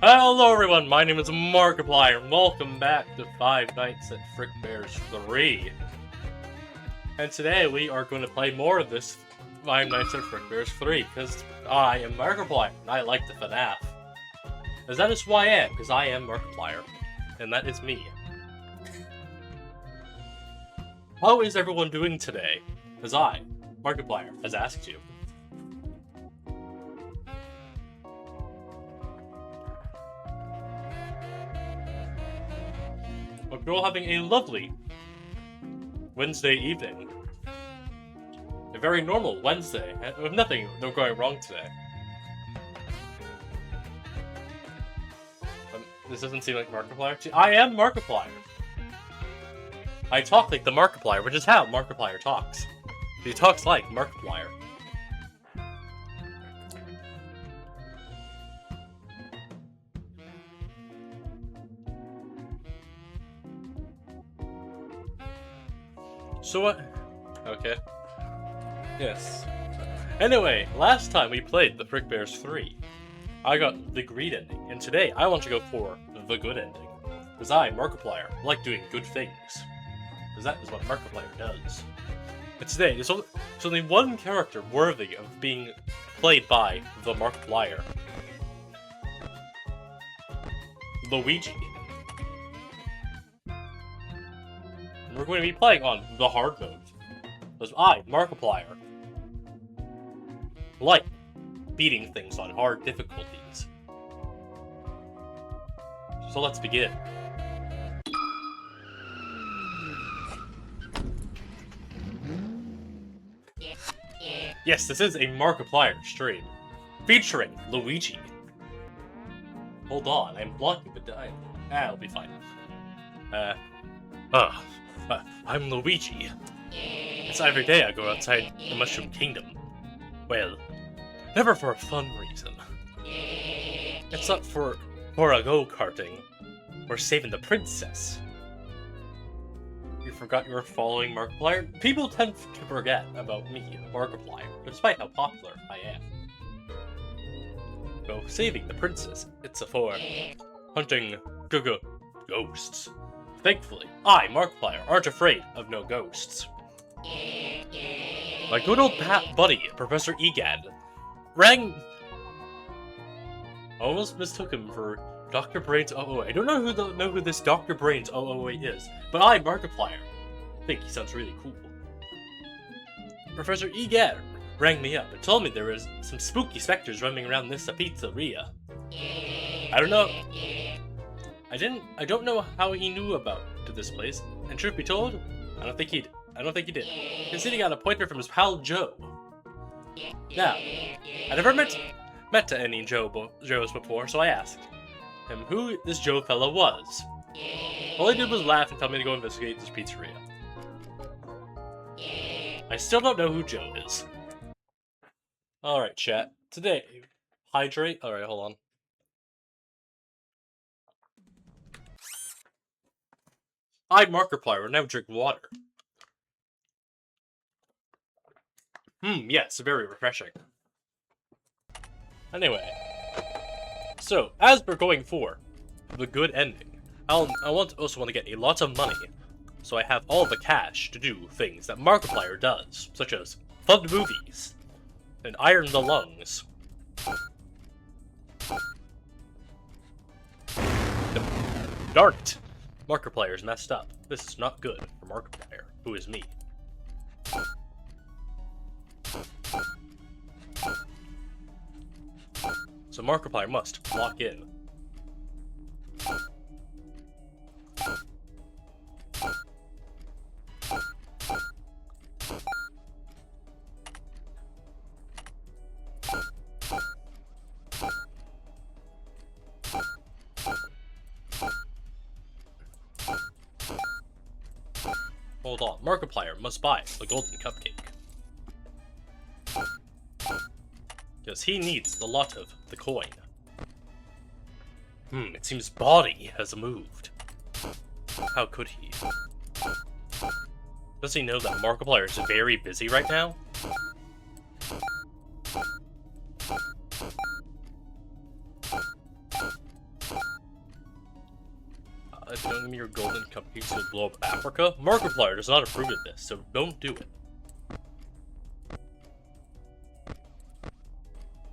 Hello everyone, my name is Markiplier, and welcome back to Five Nights at Frickbears 3. And today we are going to play more of this Five Nights at Frickbears 3, because I am Markiplier, and I like the FNAF. As that is who I am, because I am Markiplier, and that is me. How is everyone doing today? As I, Markiplier, has asked you. Hope you're all having a lovely Wednesday evening. A very normal Wednesday, with nothing going wrong today. This doesn't seem like Markiplier. See, I am Markiplier. I talk like the Markiplier, which is how Markiplier talks. He talks like Markiplier. So what? Okay. Yes. Anyway, last time we played the Frickbears 3, I got the greed ending, and today I want to go for the good ending. Because I, Markiplier, like doing good things. Because that is what Markiplier does. But today, there's only one character worthy of being played by the Markiplier. Luigi. And we're going to be playing on the hard mode. Because I, Markiplier, like beating things on hard difficulties. So let's begin. Yes, this is a Markiplier stream, featuring Luigi. Hold on, I'm blocking the die. I'll be fine. I'm Luigi. It's every day I go outside the Mushroom Kingdom. Well, never for a fun reason. It's not for a go-karting or saving the princess. You forgot you were following Markiplier? People tend to forget about me, Markiplier, despite how popular I am. So, saving the princess, it's for hunting ghosts. Thankfully, I, Markiplier, aren't afraid of no ghosts. My good old buddy, Professor Egad, I almost mistook him for Dr. Brains 008. I don't know who this Dr. Brains 008 is, but I, Markiplier, think he sounds really cool. Professor Egad rang me up and told me there was some spooky specters roaming around this pizzeria. I don't know. I don't know how he knew about this place, and truth be told, I don't think he did. He said he got a pointer from his pal Joe. Now, I never met any Joes before, so I asked him who this Joe fellow was. All he did was laugh and tell me to go investigate this pizzeria. I still don't know who Joe is. Alright, chat. Today, hydrate. Alright, hold on. I, Markiplier, will now drink water. Yes, very refreshing. Anyway, so, as we're going for the good ending, I also want to get a lot of money, so I have all the cash to do things that Markiplier does, such as fund movies and iron the lungs. Darn it! Markiplier's messed up. This is not good for Markiplier, who is me. So Markiplier must lock in. Hold on, Markiplier must buy the golden cupcake. Because he needs a lot of the coin. It seems Body has moved. How could he? Does he know that Markiplier is very busy right now? If you don't give me your golden cupcakes, you'll blow up Africa. Markiplier does not approve of this, so don't do it.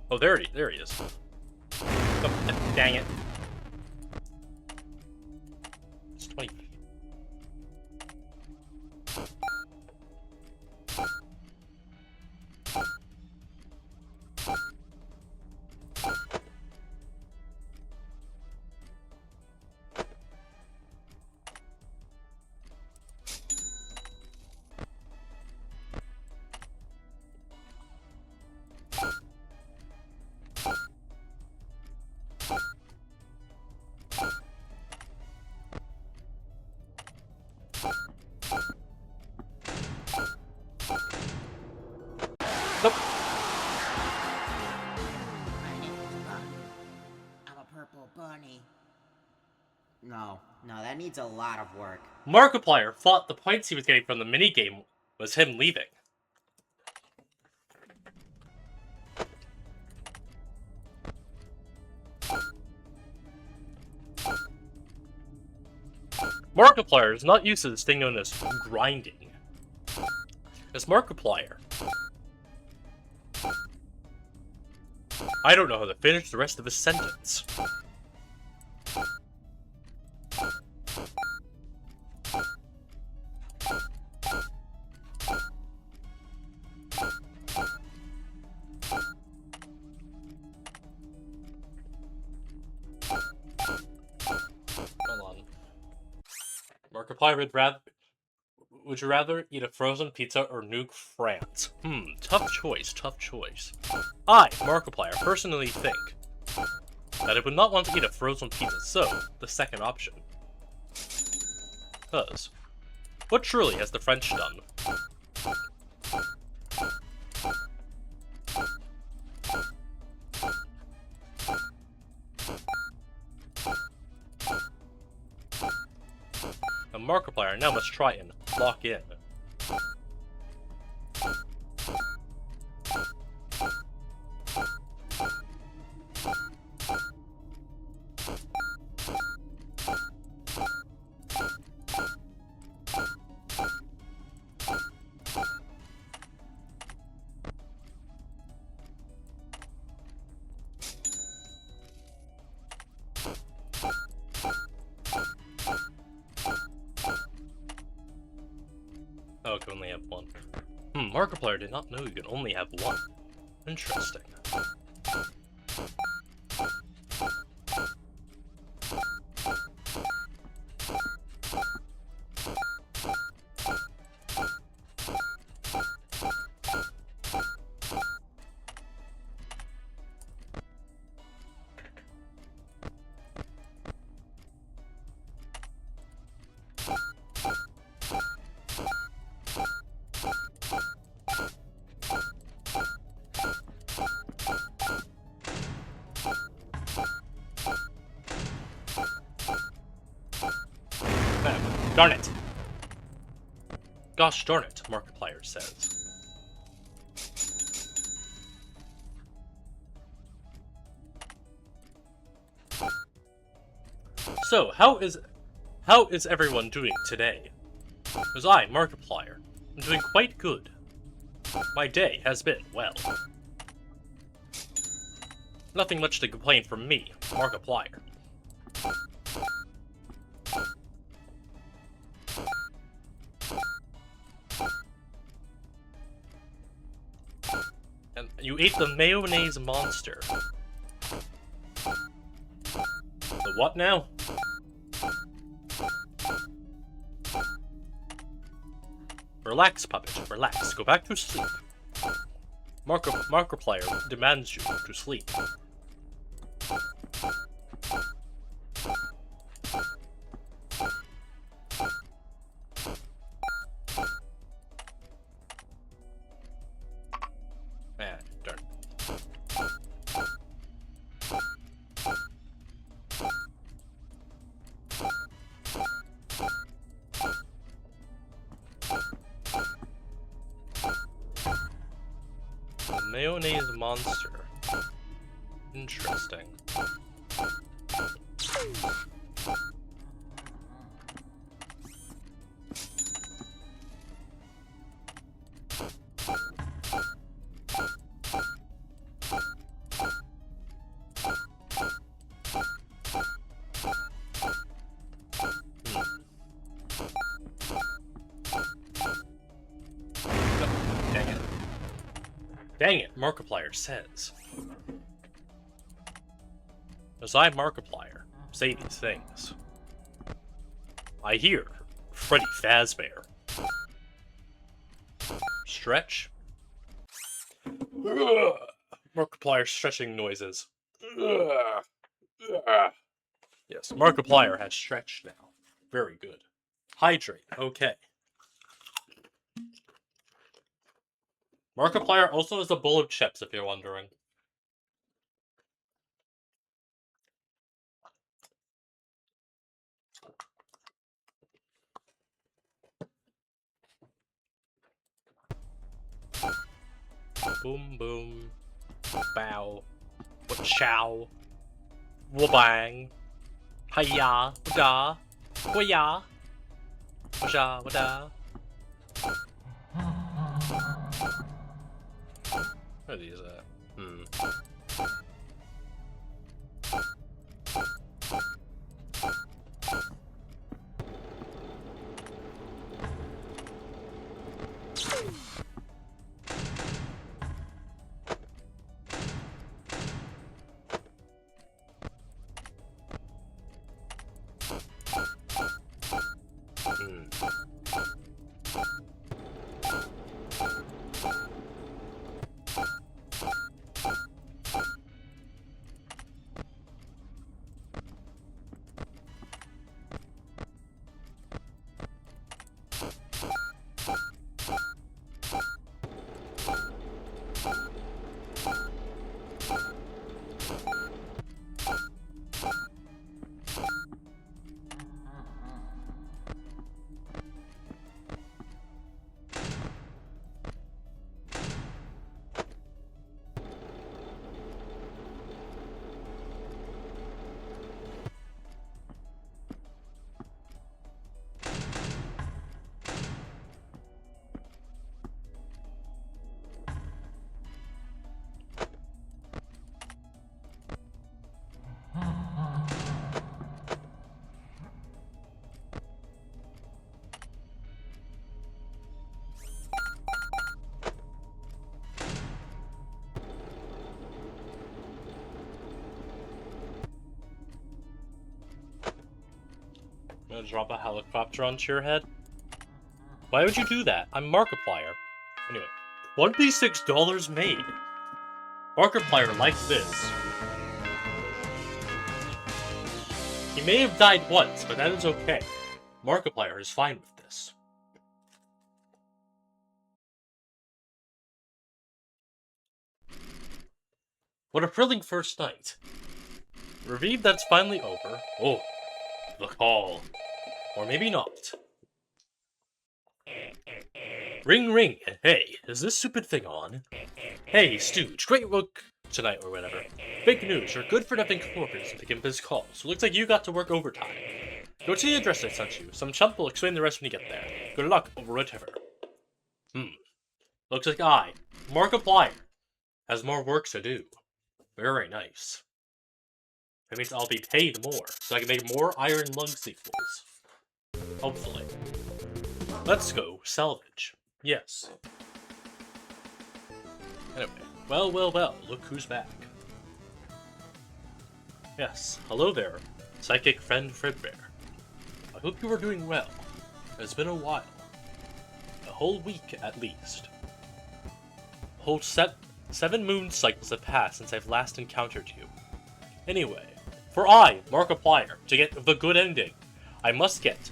Oh, there he is. Oh, dang it. It's 20. Nope. I'm a purple bunny. No, that needs a lot of work. Markiplier thought the points he was getting from the minigame was him leaving. Markiplier is not used to this thing known as grinding. As Markiplier, I don't know how to finish the rest of his sentence. Hold on. Markiplier would you rather eat a frozen pizza or nuke France? Tough choice. I, Markiplier, personally think that I would not want to eat a frozen pizza, so the second option. Cause, what truly has the French done? A Markiplier now must try and lock in. Oh, I can only have one. Markiplier did not know you could only have one. Interesting. Darn it! Gosh darn it, Markiplier says. So, how is everyone doing today? Because I, Markiplier, am doing quite good. My day has been, well, nothing much to complain from me, Markiplier. And you ate the mayonnaise monster. The what now? Relax, puppet. Relax. Go back to sleep. Markiplier demands you to sleep. Man, darn. The mayonnaise monster. Interesting. Dang it, Markiplier says. As I, Markiplier, say these things, I hear Freddy Fazbear. Stretch. Markiplier stretching noises. Yes, Markiplier has stretched now. Very good. Hydrate. Okay. Markiplier also has a bowl of chips, if you're wondering. Boom, boom. Bow. Chow. Wabang. Hiya. Wada. Waya. Wada. Wada. What are these at? I'm gonna drop a helicopter onto your head. Why would you do that? I'm Markiplier. Anyway, $26 made. Markiplier likes this. He may have died once, but that is okay. Markiplier is fine with this. What a thrilling first night. Reviewed that's finally over. Oh, the call. Or maybe not. Ring ring. Hey, is this stupid thing on? Hey, Stooge, great work tonight or whatever. Big news, your good-for-nothing coworkers pick up his call, so looks like you got to work overtime. Go to the address I sent you. Some chump will explain the rest when you get there. Good luck, or whatever. Looks like I, Markiplier, has more work to do. Very nice. That means I'll be paid more, so I can make more Iron Lung sequels. Hopefully. Let's go salvage. Yes. Anyway, well, look who's back. Yes, hello there, psychic friend Frickbear. I hope you are doing well. It's been a while. A whole week, at least. Whole 7 moon cycles have passed since I've last encountered you. Anyway, for I, Markiplier, to get the good ending, I must get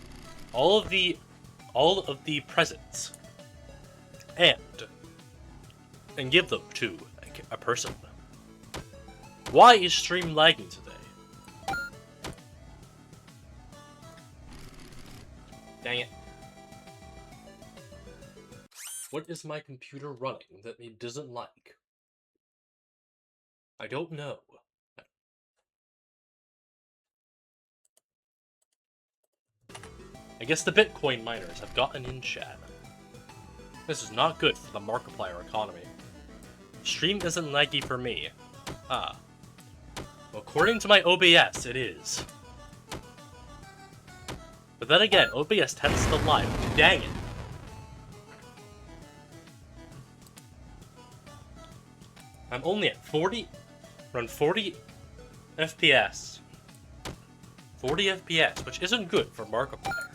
all of the presents and give them to a person. Why is stream lagging today? Dang it. What is my computer running that it doesn't like? I don't know. I guess the Bitcoin miners have gotten in chat. This is not good for the Markiplier economy. Stream isn't laggy for me. Ah. According to my OBS, it is. But then again, OBS tends to lie. Dang it. I'm only at 40, around 40 FPS. 40 FPS, which isn't good for Markiplier.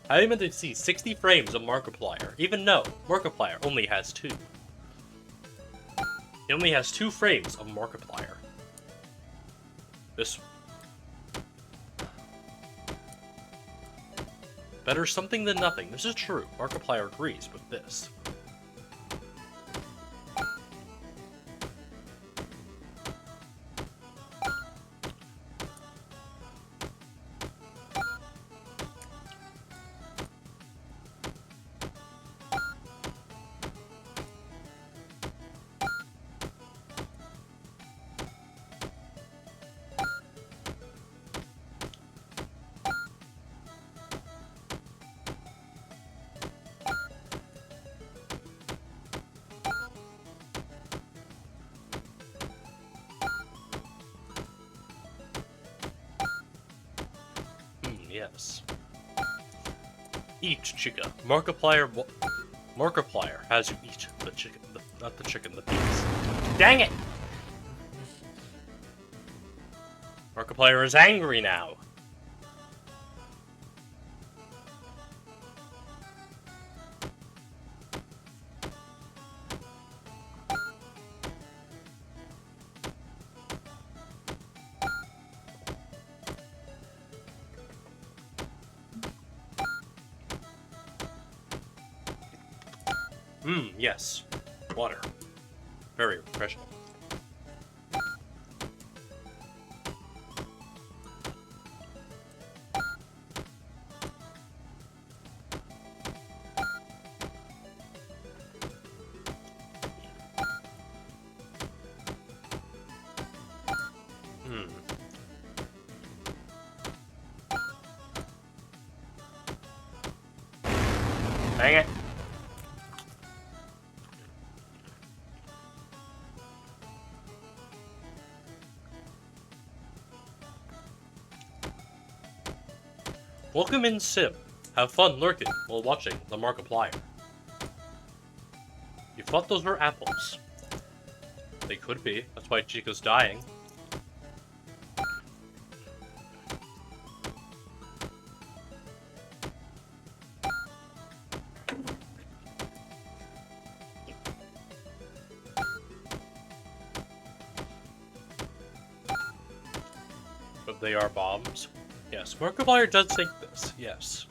I even to see 60 frames of Markiplier, even though Markiplier only has 2. He only has 2 frames of Markiplier. This... Better something than nothing. This is true. Markiplier agrees with this. Yes. Eat, chica. Markiplier has you eat the chicken. Not the chicken, the pigs. Dang it! Markiplier is angry now. Yes. Water. Very refreshing. Dang it. Welcome in, Sim. Have fun lurking while watching the Markiplier. You thought those were apples. They could be. That's why Chica's dying. But they are bombs. Yes, Markiplier does think this, yes.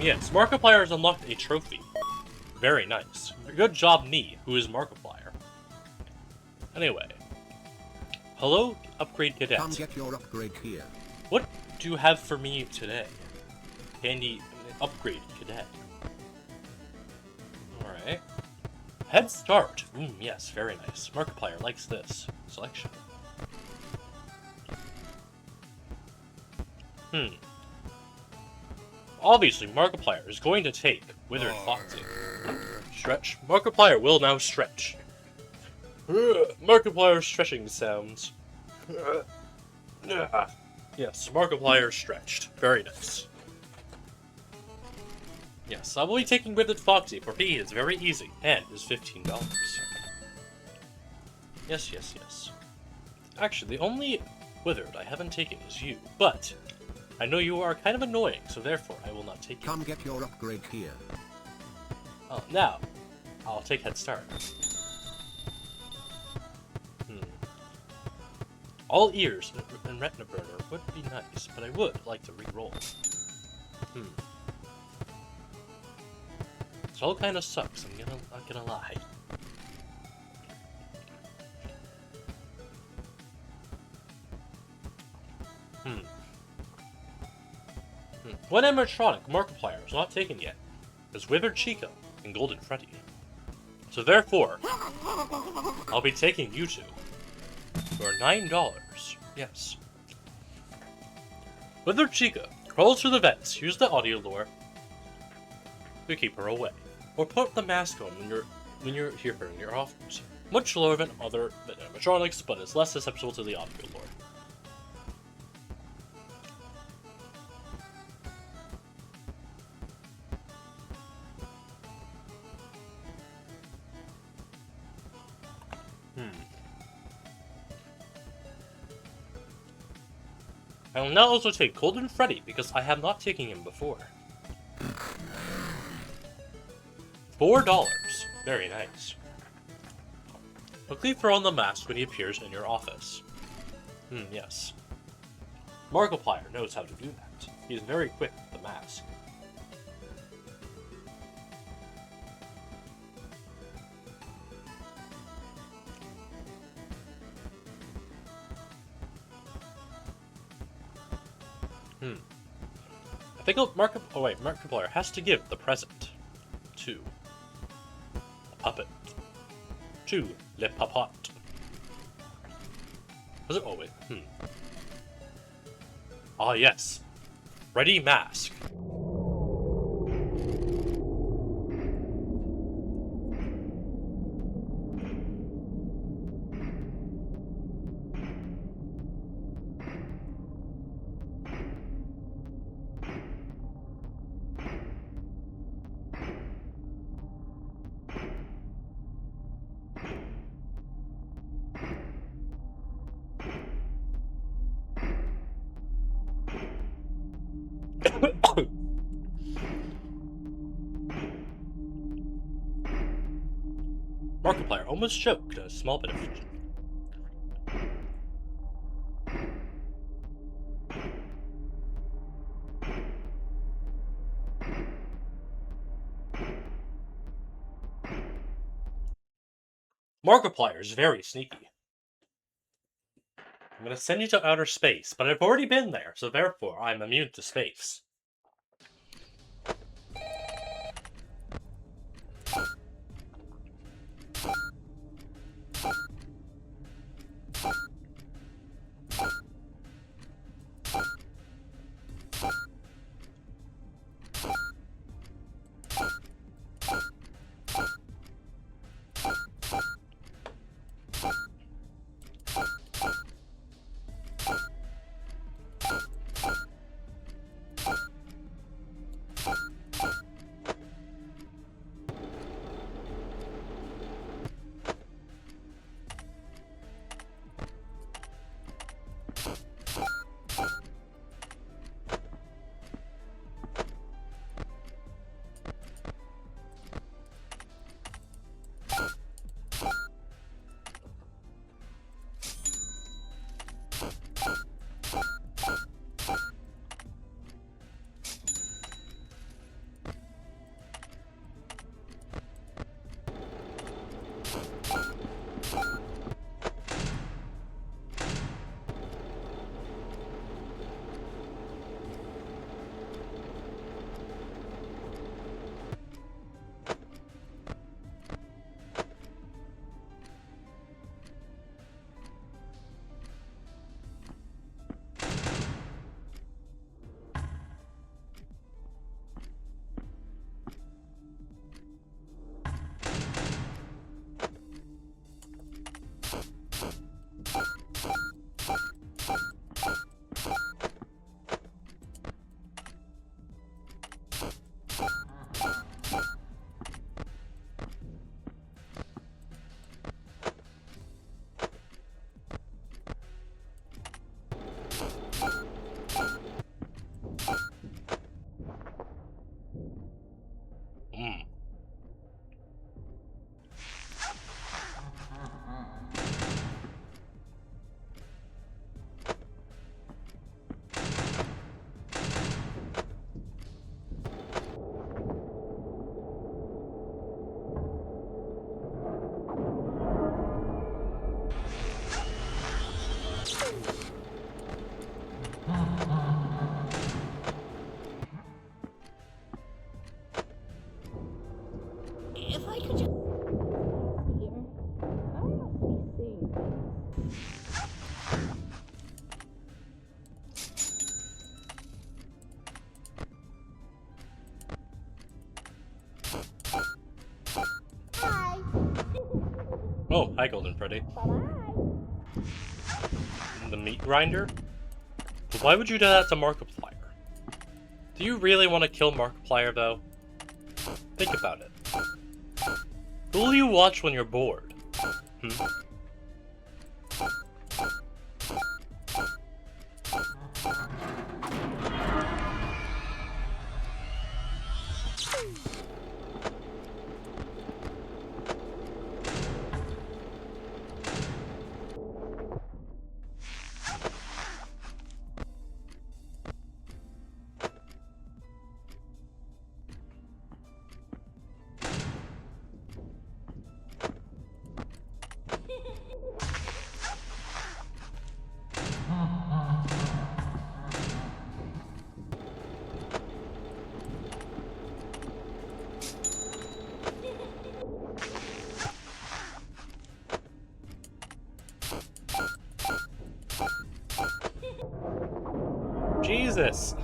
Yes, Markiplier has unlocked a trophy. Very nice. Good job, me, who is Markiplier. Anyway. Hello, upgrade cadet. Come get your upgrade here. What do you have for me today? Handy upgrade cadet. Alright. Head start. Yes, very nice. Markiplier likes this. Selection. Obviously, Markiplier is going to take Withered Foxy. Stretch. Markiplier will now stretch. Markiplier stretching sounds. Yes, Markiplier stretched. Very nice. Yes, I will be taking Withered Foxy, for P is very easy, and is $15. Yes, yes, yes. Actually, the only withered I haven't taken is you, but I know you are kind of annoying, so therefore I will not take you. Come get your upgrade here. Oh, now, I'll take head start. All ears and retina burner would be nice, but I would like to re-roll. This all kind of sucks, not gonna lie. One animatronic Markiplier is not taken yet. There's Withered Chica and Golden Freddy. So therefore, I'll be taking you two for $9. Yes. Withered Chica crawls through the vents. Use the audio lure to keep her away, or put the mask on when you're hearing your offers. Much lower than other animatronics, but is less susceptible to the audio lure. I will now also take Golden Freddy because I have not taken him before. $4. Very nice. Quickly throw on the mask when he appears in your office. Yes. Markiplier knows how to do that. He is very quick with the mask. I think Markiplier has to give the present to a puppet. To Le Papot. Was it? Oh wait. Ah yes. Ready mask. Markiplier almost choked a small bit of food. Markiplier is very sneaky. I'm gonna send you to outer space, but I've already been there, so therefore I'm immune to space. Oh, hi, Golden Freddy. The meat grinder? But why would you do that to Markiplier? Do you really want to kill Markiplier, though? Think about it. Who will you watch when you're bored? Hmm? Jesus!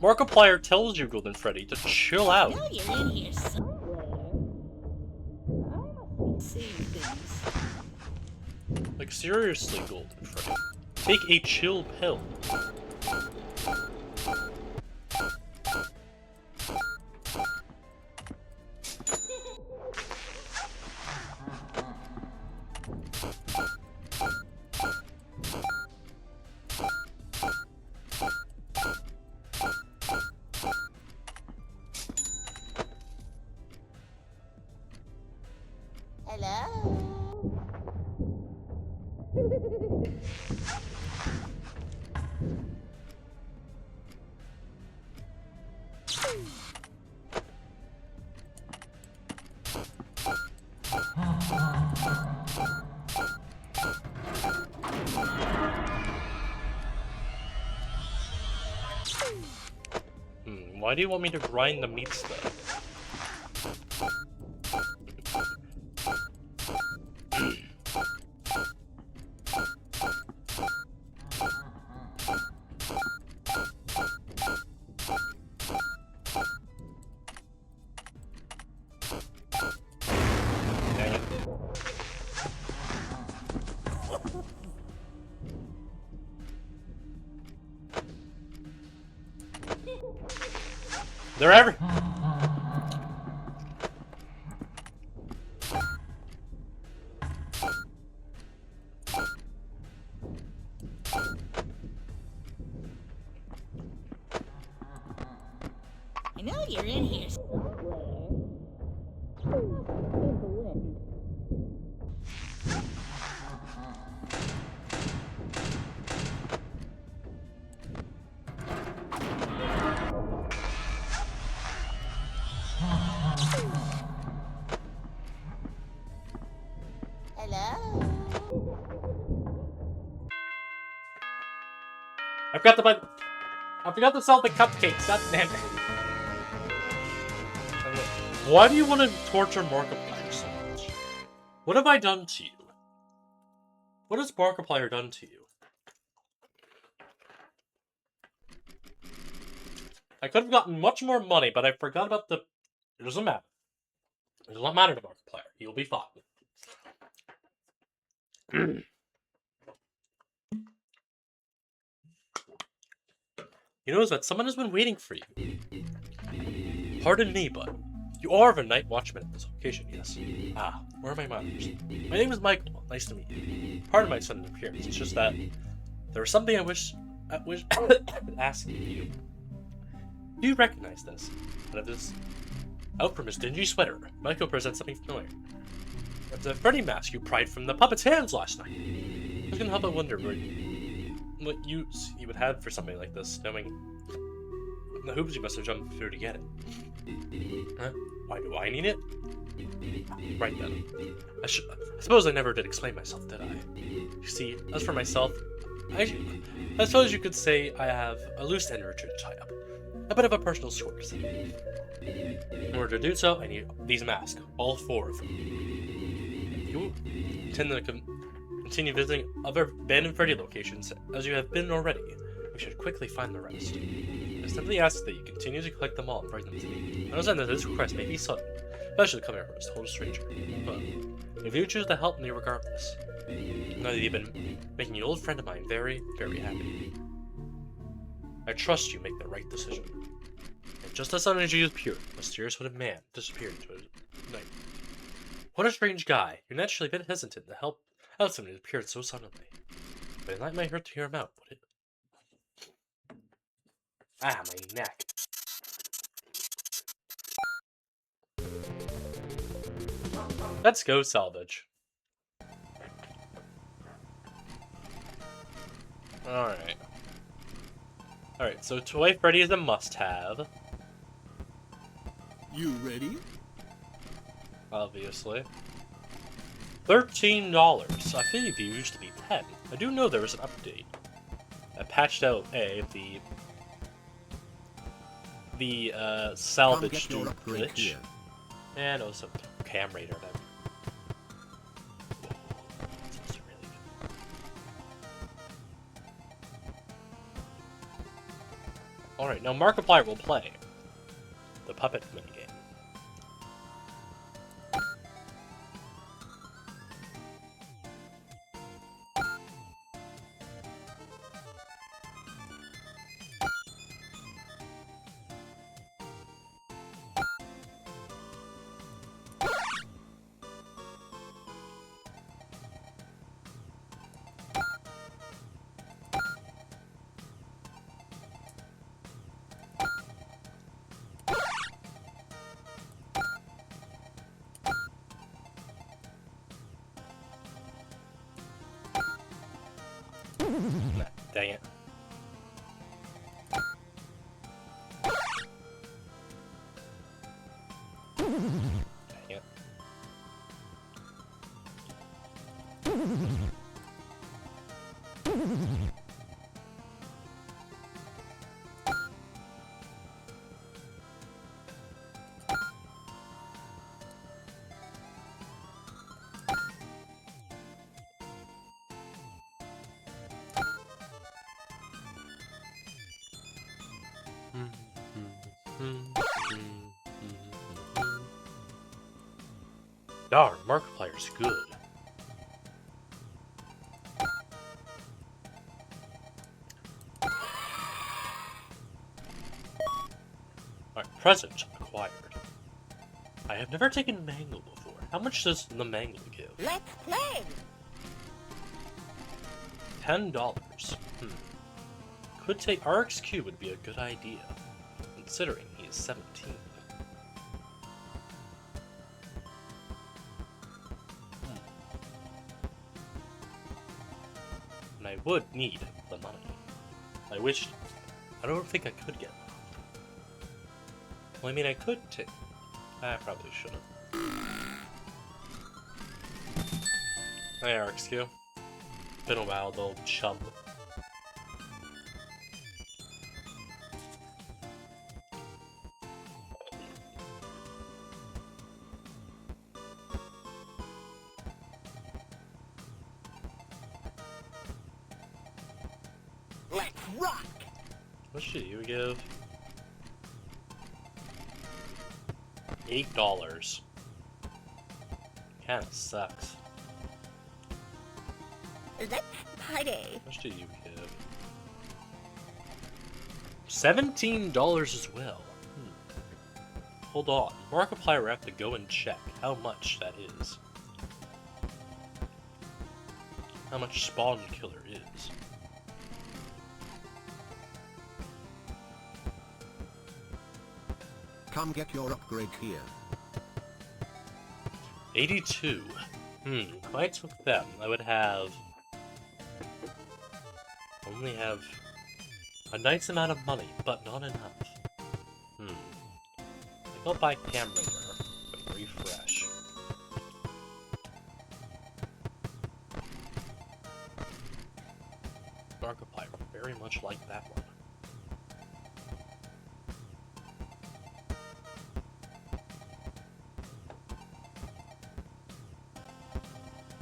Markiplier tells you, Golden Freddy, to chill out. Now you're in here somewhere. I must be seeing things. Like, seriously, Golden Freddy. Take a chill pill. Hello? Why do you want me to grind the meat stuff? Dang it. They're every. I know you're in here somewhere. I must be the wind. Hello? I forgot to sell the cupcakes. God damn it. Why do you want to torture Markiplier so much? What have I done to you? What has Markiplier done to you? I could have gotten much more money, but I forgot about the... It doesn't matter. It does not matter to Markiplier. He'll be fine. You notice that someone has been waiting for you. Pardon me, but you are the night watchman at this location, yes? Ah, where are my manners? My name is Michael. Nice to meet you. Pardon my sudden appearance. It's just that there was something I wish asking you. Do you recognize this? Out from his dingy sweater, Michael presents something familiar. It's a Freddy mask you pried from the puppet's hands last night. I couldn't help but wonder what use you would have for something like this, knowing the hoops you must have jumped through to get it. Huh? Why do I need it? Right then. I suppose I never did explain myself, did I? You see, as for myself, I suppose you could say I have a loose end to tie up. A bit of a personal score to settle. In order order to do so, I need these masks. All 4 of them. If you intend to continue visiting other abandoned Freddy locations, as you have been already, we should quickly find the rest. I simply ask that you continue to collect them all and bring them to me. I understand that this request may be sudden, especially coming from a total stranger, but if you choose to help me regardless, know that you've been making an old friend of mine very, very happy. I trust you make the right decision. And just as suddenly as you appeared, a mysterious hooded man disappeared into a night. What a strange guy. You're naturally a bit hesitant to help out someone who appeared so suddenly. But it might hurt to hear him out, would it? Ah, my neck. Let's go salvage. Alright. Alright, so Toy Freddy is a must-have. You ready? Obviously. $13. I think it used to be 10. I do know there was an update. I patched out the salvage dude glitch. Here. And also Cam Raider then. That's really good. Alright, now Markiplier will play the puppet minigame. Nah, dang it. Dang it. Darn, Markiplier's good. Alright, present acquired. I have never taken mango before. How much does the mango give? Let's play! $10. Could take RXQ would be a good idea, considering he is 17. And I would need the money. I don't think I could get that. Well, I mean, I could take. I probably shouldn't. Hey, RXQ. Been a while, though, chum. Let's rock! What should you give? $8. Kinda sucks. Let's party! How much do you give? $17 as well. Hold on. Markiplier will have to go and check how much that is. How much Spawn Killer is. Come get your upgrade here. 82. If I took them, I would only have a nice amount of money, but not enough. I'll buy Cam Raider and refresh. Markiplier, very much like that one.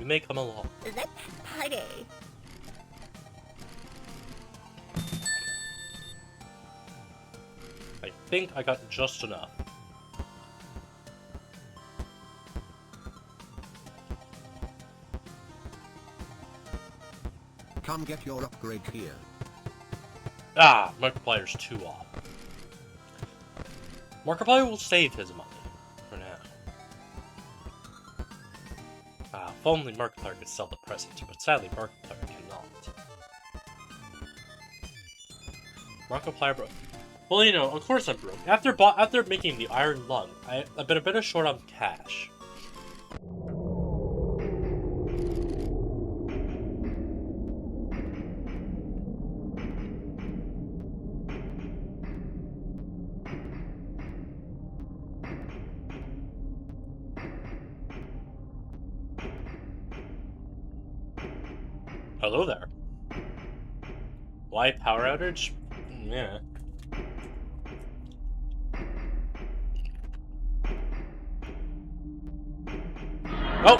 We may come along. Let's party. I think I got just enough. Come get your upgrade here. Ah, Markiplier's 2 off. Markiplier will save his money for now. Ah, if only Markiplier could sell the present, but sadly Markiplier cannot. Markiplier broke. Well, you know, of course I'm broke. After making the Iron Lung, I've been a bit short on cash. Hello there. Why power outage? Yeah. Oh!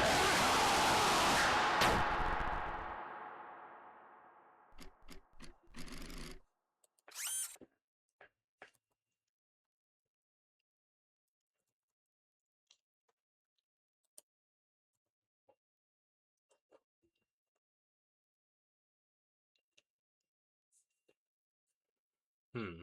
Hmm.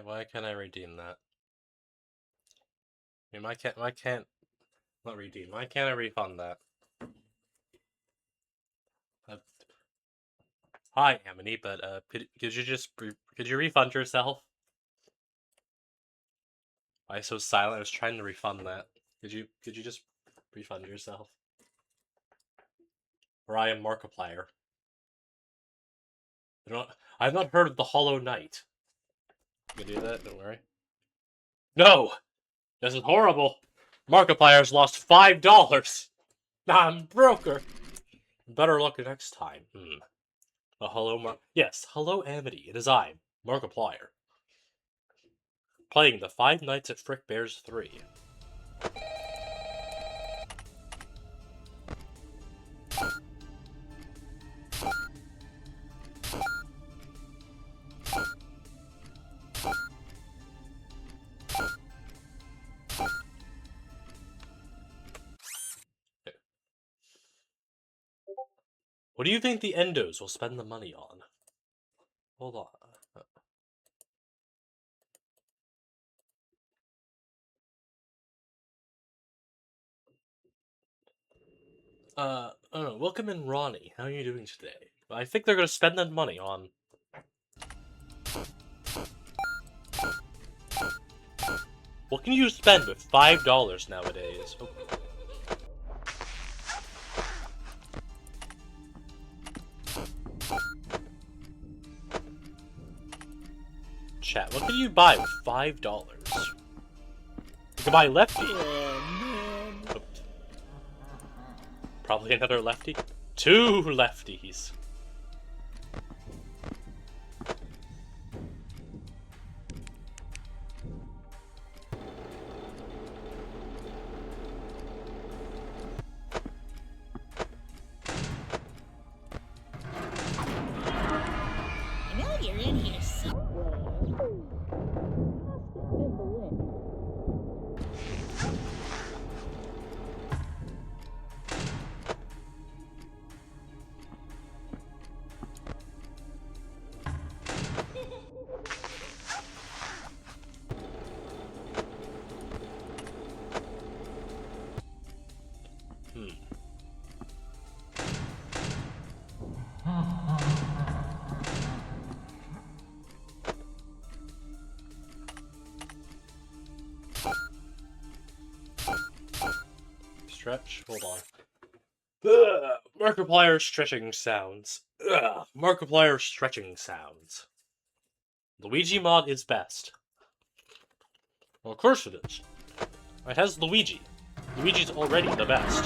Why can't I redeem that? I mean, why can't not redeem? Why can't I refund that? Uh, Hi, Amity, but could you just could you refund yourself? Why so silent? I was trying to refund that. Could you just refund yourself? Or I am Markiplier. I've not heard of the Hollow Knight. You can do that, don't worry. No! This is horrible! Markiplier's lost $5! I'm broker! Better luck next time. A hello, yes, hello, Amity. It is I, Markiplier. Playing the Five Nights at Frickbears 3. What do you think the Endos will spend the money on? Hold on. I don't know. Welcome in, Ronnie. How are you doing today? I think they're gonna spend that money on... What can you spend with $5 nowadays? Oh. Chat, what can you buy with $5? You can buy Lefty. Oh. Probably another Lefty. 2 Lefties. I know you're in here somewhere. In the wind. stretch. Hold on. Ugh, Markiplier stretching sounds. Ugh, Markiplier stretching sounds. Luigi mod is best. Well, of course it is. It has Luigi. Luigi's already the best.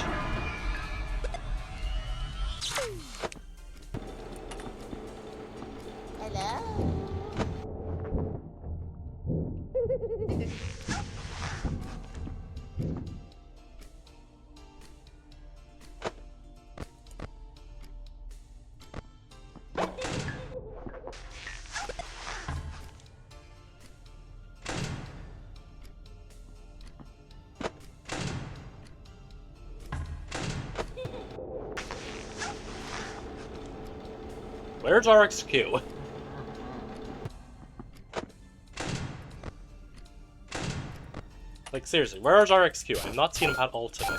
Hello? Where's RXQ? Like, seriously, where's RXQ? I've not seen him at all today.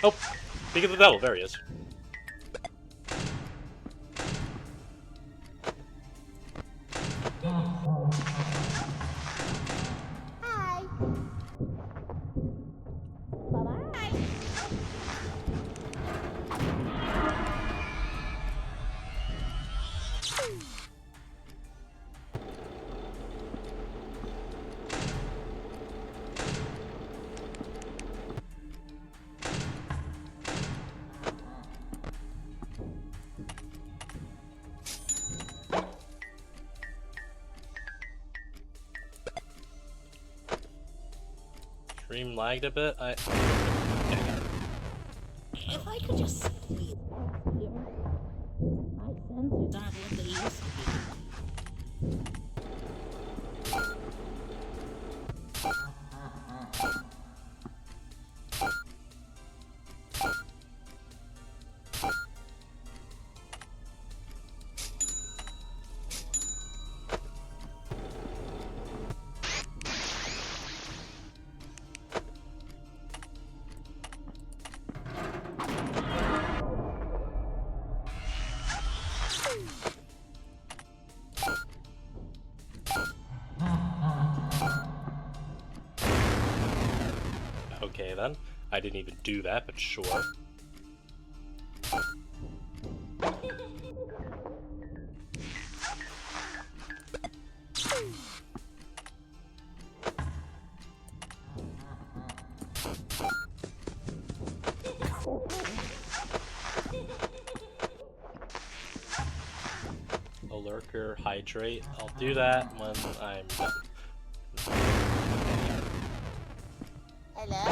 Oh, speak of the devil, there he is. Hi. Bye-bye. Stream lagged a bit. If I could just sleep here. My sensors aren't what they used to be. Okay then. I didn't even do that, but sure. A lurker, hydrate. I'll do that when I'm done. Hello?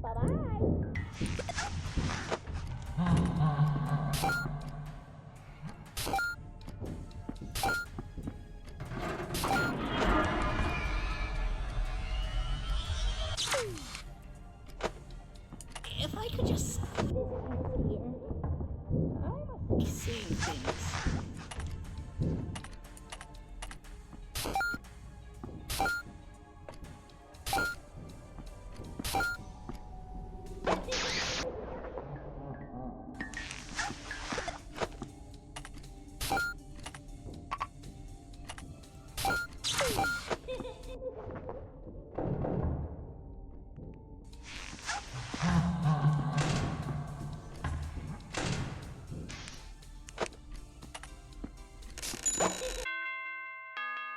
Bye-bye. If I could just sleep here. I must be seeing things.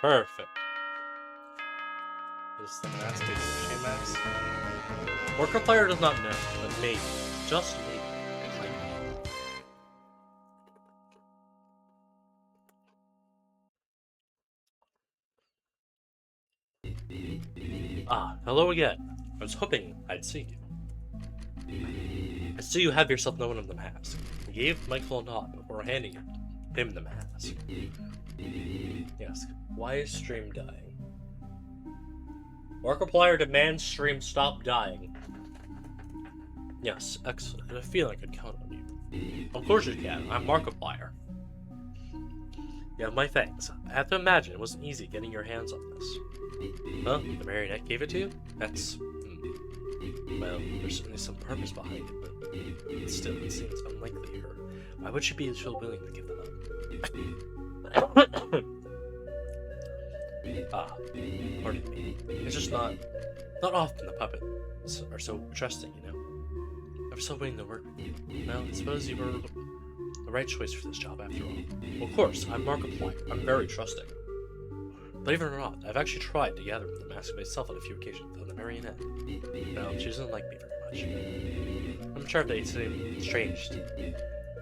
Perfect. Is the mask a Yoshi mask? Markiplier does not know, but maybe, just maybe, it might be. Ah, hello again. I was hoping I'd see you. I see you have yourself known of the mask. He gave Michael a nod before handing him the mask. Yes, why is stream dying? Markiplier demands stream stop dying. Yes, excellent. I feel like I could count on you. Of course you can. I'm Markiplier. You have my thanks. I have to imagine it wasn't easy getting your hands on this. Huh? The marionette gave it to you? That's... Well, there's certainly some purpose behind it, but still, it seems unlikely here. Why would she be so willing to give them up? Ah, pardon me. It's just not often the puppets are so trusting, you know? I'm still waiting to work with you. Well, I suppose you were the right choice for this job after all. Well, of course, I'm Markiplier. I'm very trusting. Believe it or not, I've actually tried to gather the mask myself on a few occasions on the marionette. No, she doesn't like me very much. I'm sure that seems strange.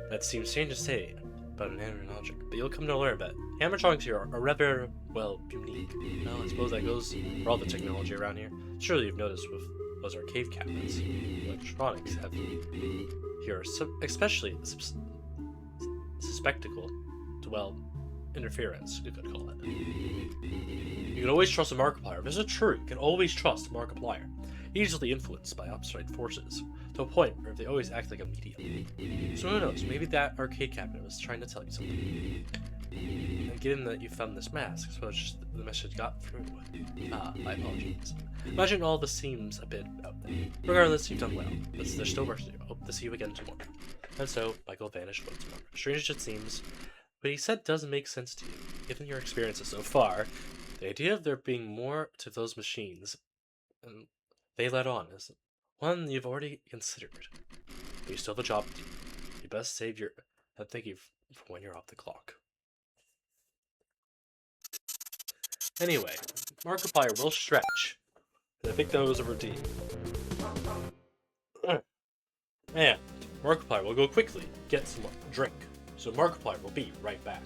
That seems strange to say about an animatronic, but you'll come to learn that animatronics here are rather, well, unique. Well, I suppose that goes for all the technology around here. Surely you've noticed with those arcade cabinets, electronics have here are especially susceptible to, well, interference, you could call it. You can always trust a Markiplier. This is true. You can always trust Markiplier. Easily influenced by outside forces, to a point where they always act like a medium. So who knows, maybe that arcade cabinet was trying to tell you something. And given that you found this mask, I suppose just the message got through. Ah, my apologies. Imagine all this seems a bit out there. Regardless, you've done well. But there's still work to do. Hope to see you again tomorrow. And so, Michael vanished once more. Strange as it seems, what he said does make sense to you, given your experiences so far. The idea of there being more to those machines than they let on is one you've already considered. But you still have a job to do. You best save your thinking for when you're off the clock. Anyway, Markiplier will stretch. I think that was a routine. And Markiplier will go quickly get some drink. So Markiplier will be right back.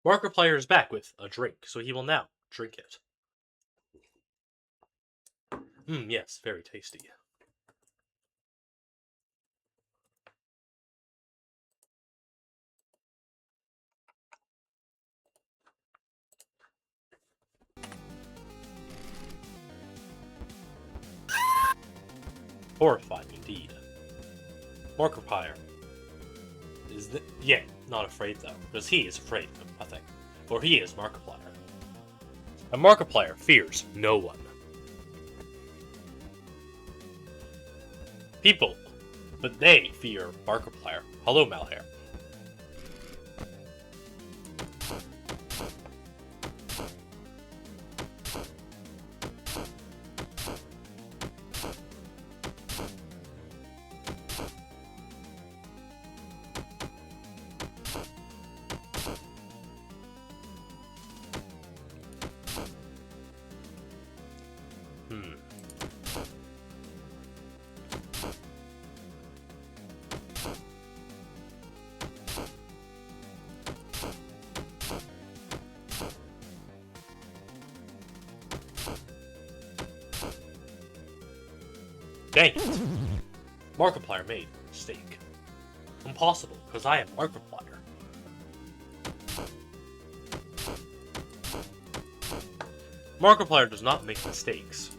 Markiplier is back with a drink, so he will now drink it. Yes, very tasty. Horrifying indeed. Markiplier is not afraid though, because he is afraid of nothing, for he is Markiplier. And Markiplier fears no one. People, but they fear Markiplier. Hello, Malhair. Dang it! Markiplier made a mistake. Impossible, because I am Markiplier. Markiplier does not make mistakes.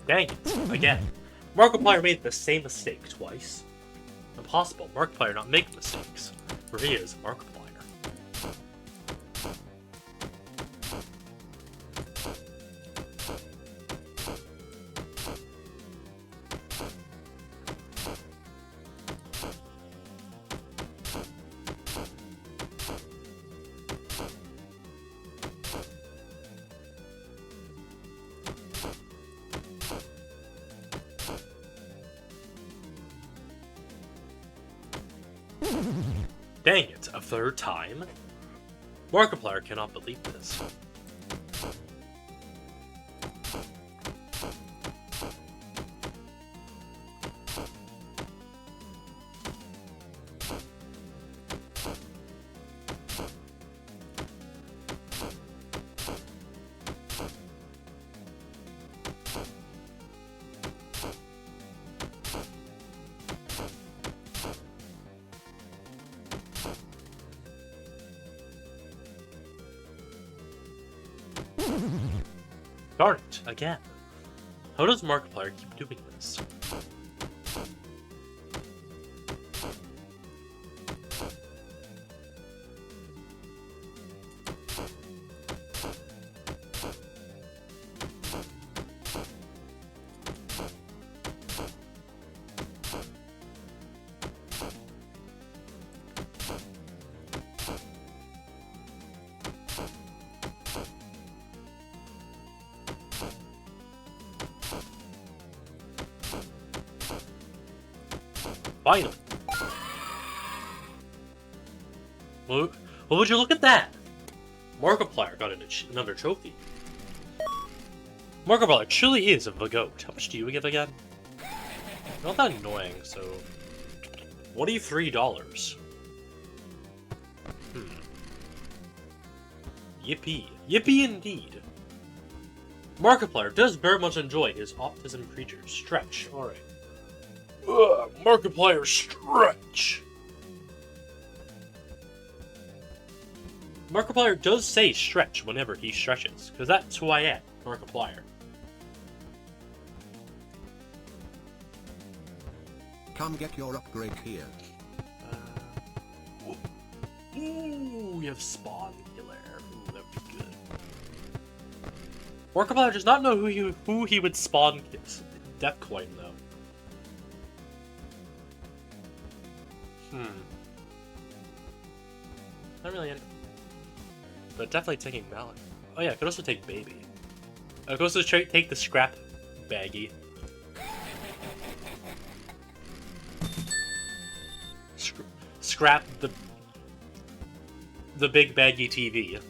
Dang it, again. Markiplier made the same mistake twice. Impossible, Markiplier not make mistakes, for he is Markiplier. Dang it, a third time? Markiplier cannot believe this. Darn it, again. How does Markiplier keep doing this? Finally. Well, would you look at that? Markiplier got another trophy. Markiplier truly is a goat. How much do you give again? Not that annoying, so... $23. Yippee. Yippee indeed. Markiplier does very much enjoy his autism creature. Stretch. Alright. Markiplier stretch. Markiplier does say stretch whenever he stretches, because that's who I am, Markiplier. Come get your upgrade here. Ooh, we have Spawn Killer. Ooh, that would be good. Markiplier does not know who he would spawn Death Coin, though. Not really in. But definitely taking Malak. Oh yeah, I could also take Baby. I could also take the Scrap Baggy. Scrap the Big Baggy TV.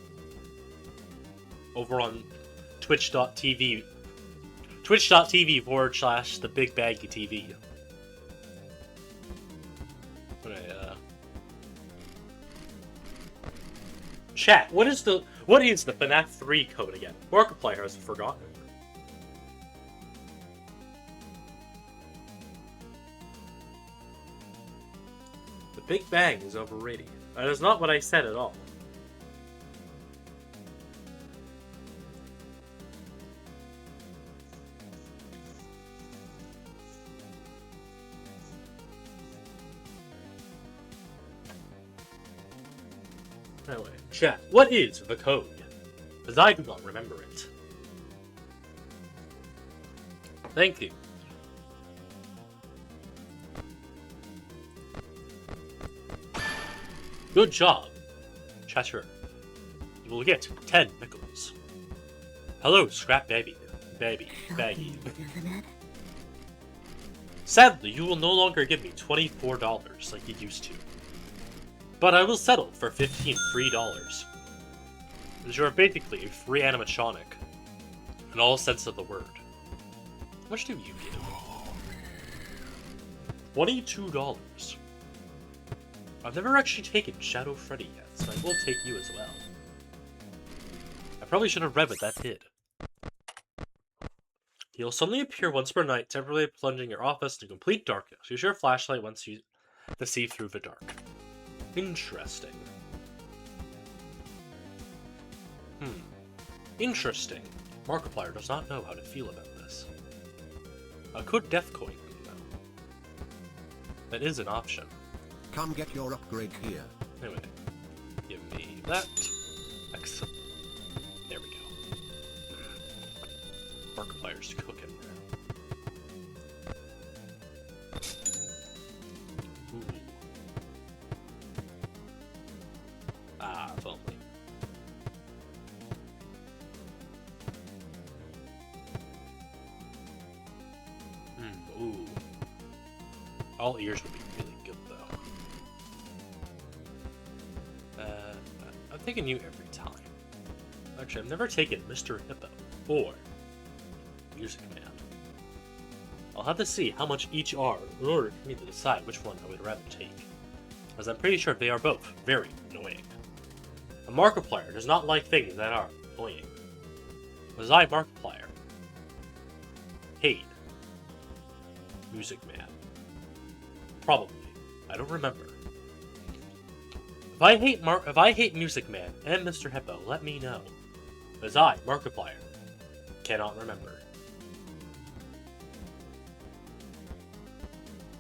Over on twitch.tv. Twitch.tv/ the Big Baggy TV. Chat, what is the FNAF 3 code again? Markiplier has forgotten. The Big Bang is overrated. That is not what I said at all. Anyway, chat, what is the code? Because I do not remember it. Thank you. Good job, chatter. You will get 10 nickels. Hello, Scrap Baggy. Sadly, you will no longer give me $24 like you used to. But I will settle for $15 free dollars. As you are basically a free animatronic. In all sense of the word. How much do you give? $22. I've never actually taken Shadow Freddy yet, so I will take you as well. I probably should have read what that did. He'll suddenly appear once per night, temporarily plunging your office into complete darkness. Use your flashlight once you to see through the dark. Interesting. Interesting. Markiplier does not know how to feel about this. I could Death Coin him, though. That is an option. Come get your upgrade here. Anyway, give me that. Excellent. There we go. Markiplier's cooking. If only. Ooh. All ears would be really good, though. taken you every time. Actually, I've never taken Mr. Hippo or Music Man. I'll have to see how much each are in order for me to decide which one I would rather take, as I'm pretty sure they are both very annoying. A Markiplier does not like things that are annoying. Was I Markiplier? Hate Music Man. Probably. I don't remember. If I hate Music Man and Mr. Hippo, let me know. As I, Markiplier, cannot remember.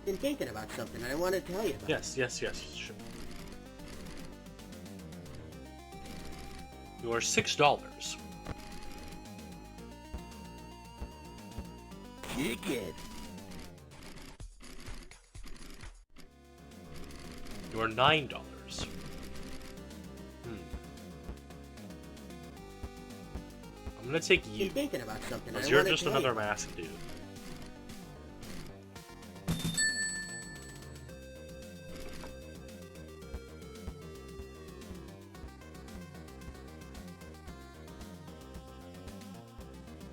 Been thinking about something and I want to tell you about. Yes, sure. You are $6. Chicken. You are $9. I'm gonna take you, Been thinking about something and because I you're want to just tell another you. mask dude.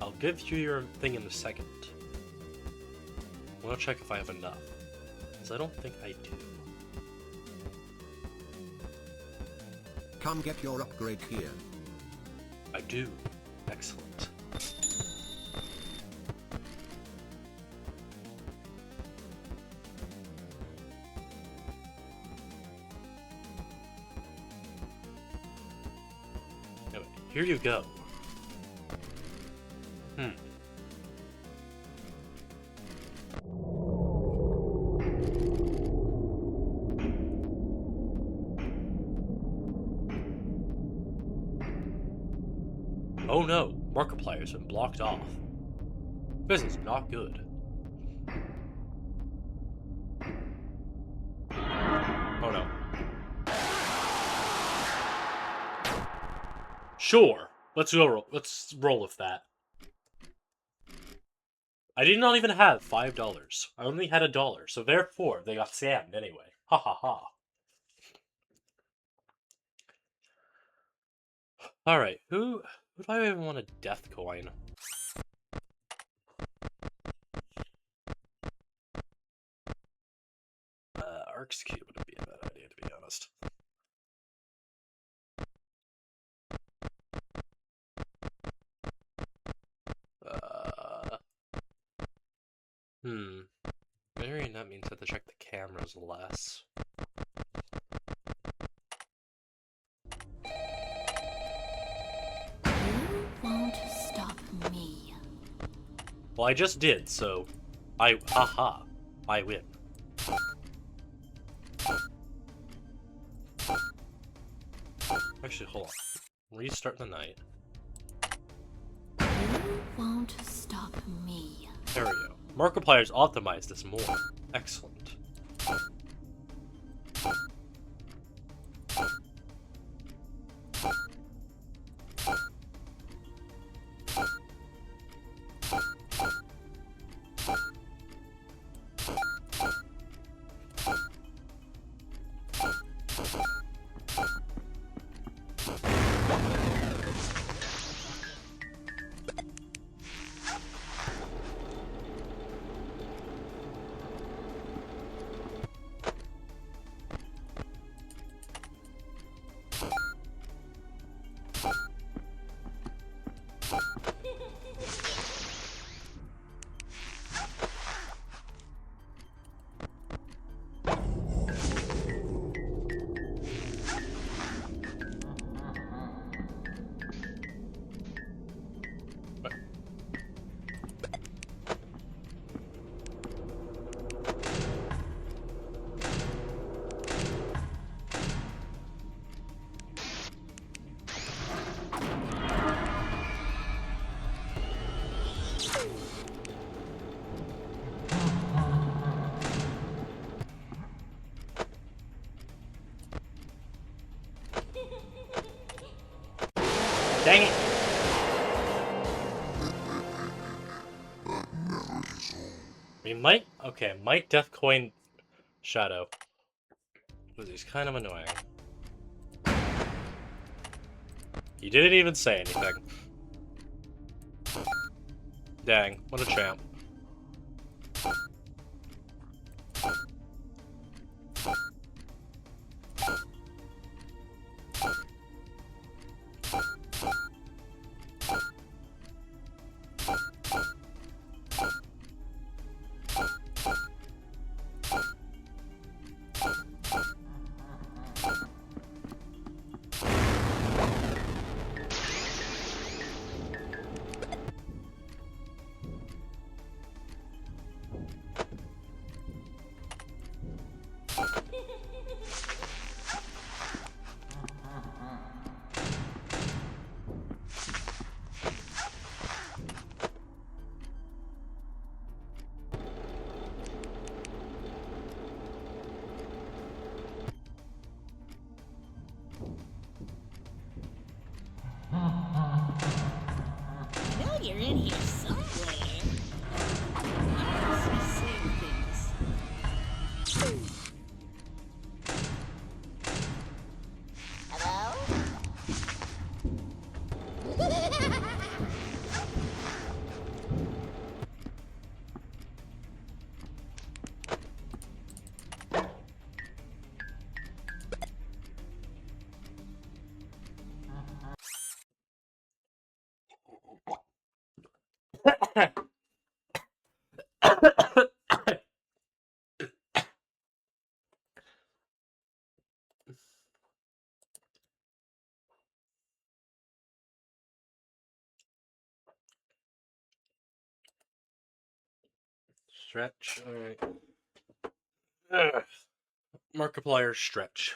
I'll give you your thing in a second. I'm gonna check if I have enough, because I don't think I do. Come get your upgrade here. I do. Excellent. Anyway, here you go. Oh no, Markiplier's been blocked off. This is not good. Oh no. Sure, let's roll with that. I did not even have $5. I only had $1, so therefore they got scammed anyway. Ha ha ha. Alright, who do I even want a death coin? Arc's Cube would be a bad idea, to be honest. Maybe that means I have to check the cameras less. You won't stop me. Well, I just did, so I win. Actually, hold on. Restart the night. You won't stop me. There we go. Markiplier's optimized this more. Excellent. Dang it! We might... Okay, might Death Coin Shadow. Because he's kind of annoying. He didn't even say anything. Dang, what a champ. I know you're in here somewhere. I must be seeing things. Hello? Stretch. Alright. Markiplier stretch.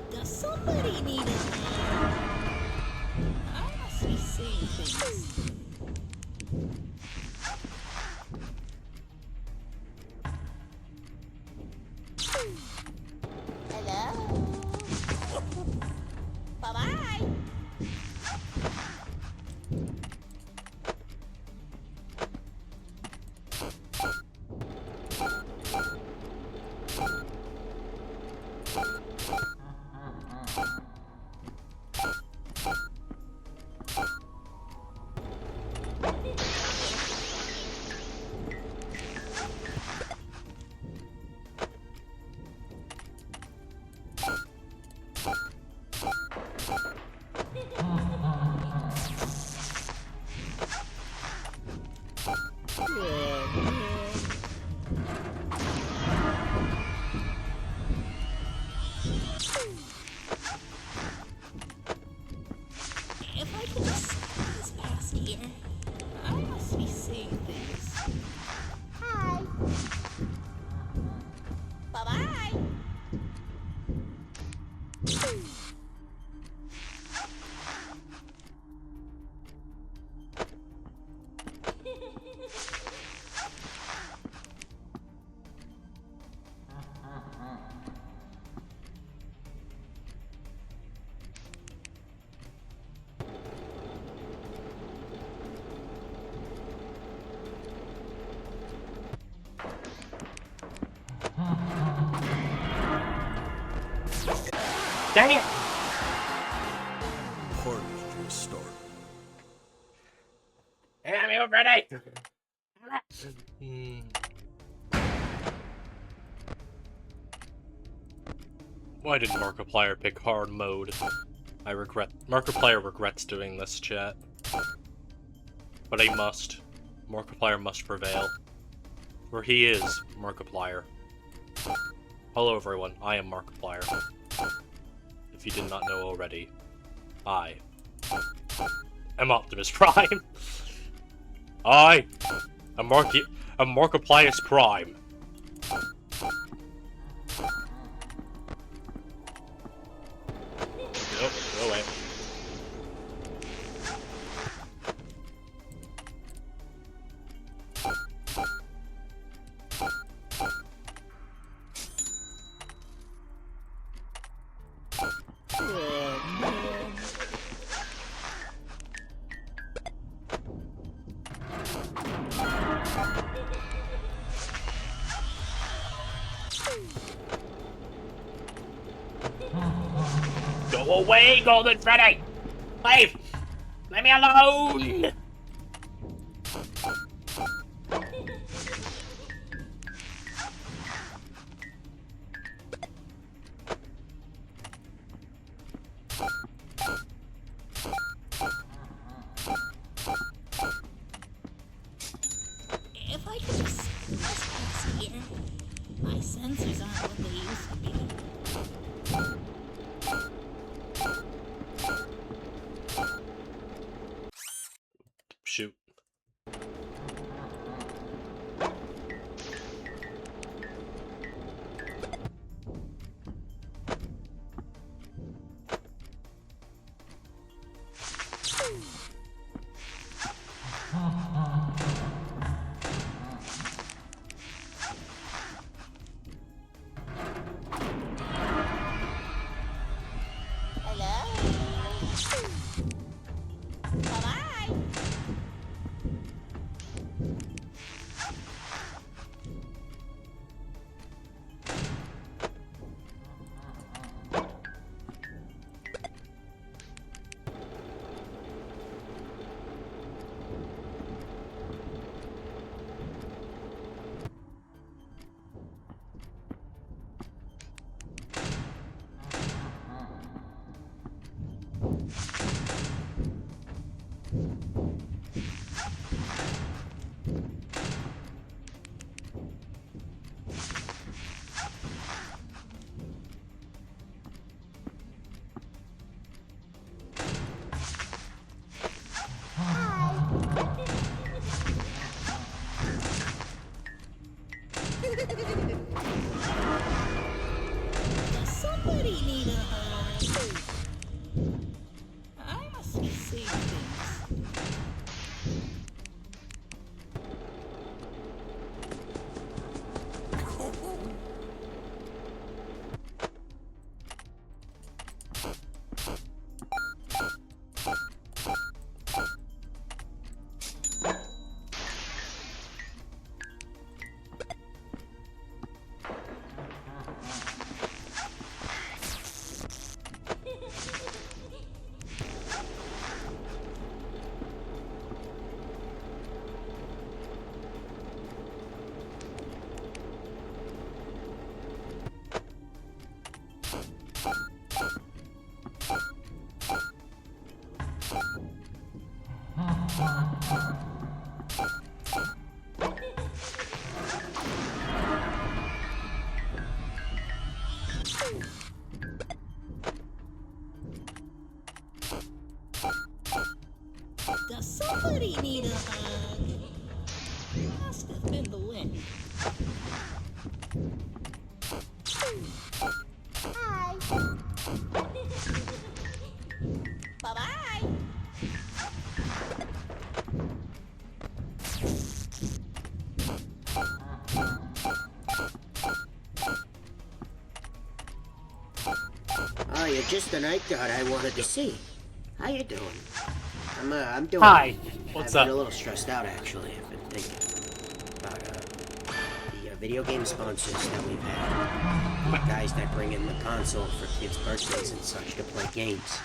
Does somebody need a hand? I must be seeing things. Hello? Bye-bye. If I could just squeeze past here, I must be seeing things. Hi. Bye-bye. Dang it! Portage restored. I'm here ready! Why did Markiplier pick hard mode? Markiplier regrets doing this, chat. But he must. Markiplier must prevail. For he is Markiplier. Hello everyone, I am Markiplier. If you did not know already, I am Optimus Prime. I am Markiplier's Prime. Nope, go away. Go away, Golden Freddy! Leave! Leave me alone! If I could just pass here, my sensors aren't what they used to be. Shoot. Bye-bye. Does somebody need a hug? I must be seeing things. Does somebody need a hug? Must have been the wind. Hi. Bye-bye. Oh, you're just the night guard I wanted to see. How you doing? I'm doing. Hi. What's I've up? been a little stressed out actually. I've been thinking about the video game sponsors that we've had. Guys that bring in the console for kids' birthdays and such to play games.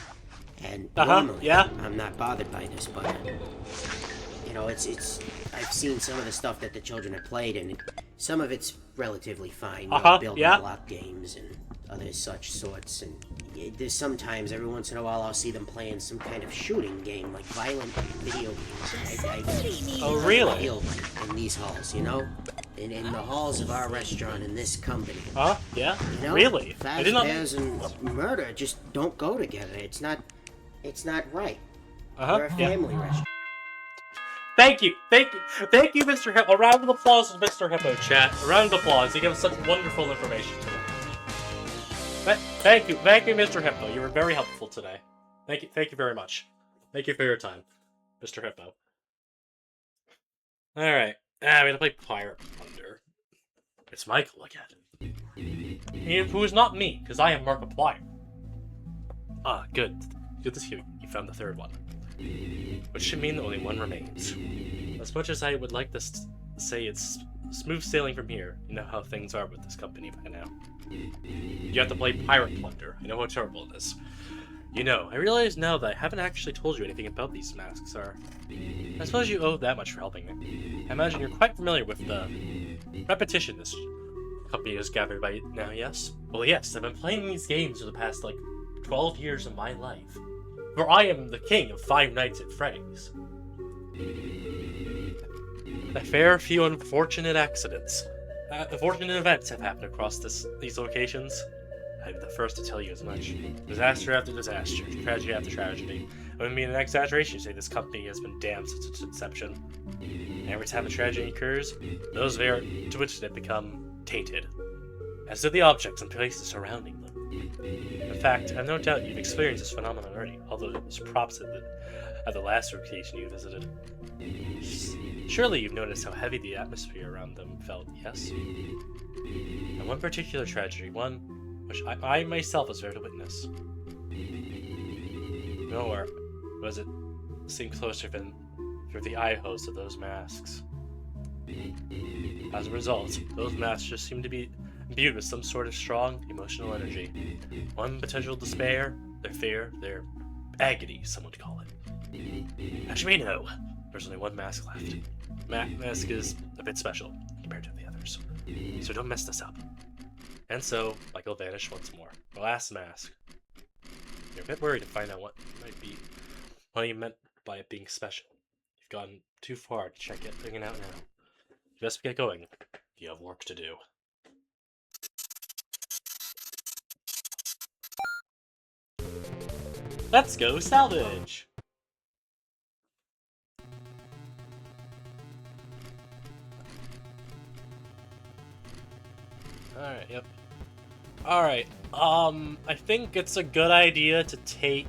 And normally, yeah. I'm not bothered by this, but you know, it's. I've seen some of the stuff that the children have played, and some of it's relatively fine. You know, building block games and other such sorts. And there's sometimes, every once in a while, I'll see them playing some kind of shooting game, like violent video games. Oh, really? Feel in these halls, you know, in the halls of our restaurant in this company. Yeah. You know, Really? I did not. Frickbears and murder just don't go together. It's not right. We're a family restaurant. Thank you, Mr. Hippo. A round of applause for Mr. Hippo, chat. A round of applause. He gave us such wonderful information today. Thank you, Mr. Hippo. You were very helpful today. Thank you very much. Thank you for your time, Mr. Hippo. All right, we gotta play Pirate Plunder. It's Michael again. Who is not me, because I am Markiplier. Good. Good to see you found the third one. Which should mean that only one remains. As much as I would like to say it's smooth sailing from here, you know how things are with this company by now. You have to play Pirate Plunder. I know how terrible it is. You know, I realize now that I haven't actually told you anything about these masks are. I suppose you owe that much for helping me. I imagine you're quite familiar with the repetition this company has gathered by now, yes? Well, yes, I've been playing these games for the past, 12 years of my life. For I am the king of Five Nights at Freddy's. A fair few unfortunate accidents. Unfortunate events have happened across these locations. I'm the first to tell you as much. Disaster after disaster, tragedy after tragedy. I wouldn't be an exaggeration to say this company has been damned since its inception. And every time a tragedy occurs, those to which they become tainted. As do the objects and places surrounding them. In fact, I have no doubt you've experienced this phenomenon already, although it was props at the last location you visited. Surely you've noticed how heavy the atmosphere around them felt, yes? And one particular tragedy, one which I myself was there to witness. Nowhere was it seen closer than through the eye holes of those masks. As a result, those masks just seemed to be imbued with some sort of strong emotional energy. One potential despair, their fear, their agony, some would call it. As you may know, there's only one mask left. Mask is a bit special compared to the others, so don't mess this up. And so, Michael vanished once more. The last mask. You're a bit worried to find out what he meant by it being special. You've gone too far to check it out now. Just get going. You have work to do. Let's go salvage! Alright, yep. Alright, I think it's a good idea to take,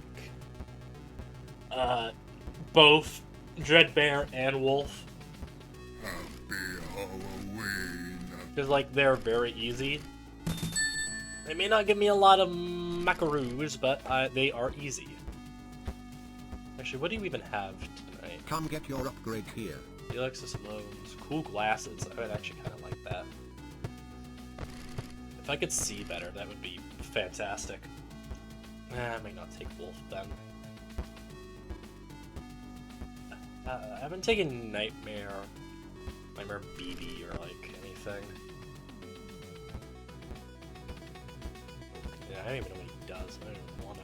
both Dreadbear and Wolf. Happy Halloween. Because, they're very easy. They may not give me a lot of macaroons, but they are easy. Actually, what do you even have tonight? Come get your upgrade here. Alexis loans, cool glasses. I would actually kind of like that. If I could see better, that would be fantastic. I might not take Wolf then. I haven't taken Nightmare BB or anything. Yeah, I don't even know what he does. I don't even want to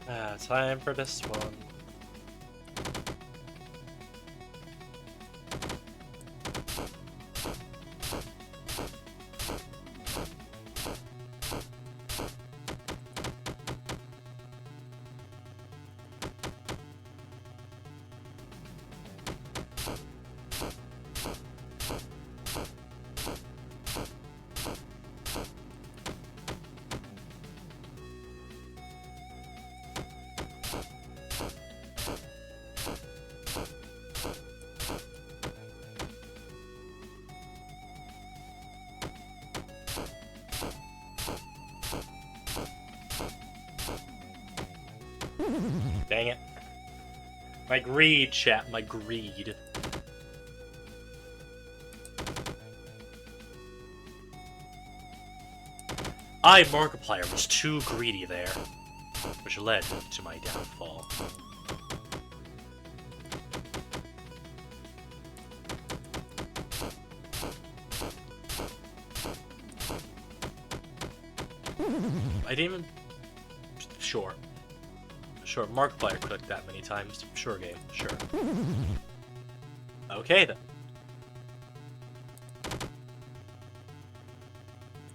know. Time for this one. Dang it. My greed, chat. My greed. I, Markiplier, was too greedy there, which led to my downfall. I didn't even... Sure. Sure, Markiplier clicked that many times. Sure game, sure. Okay then.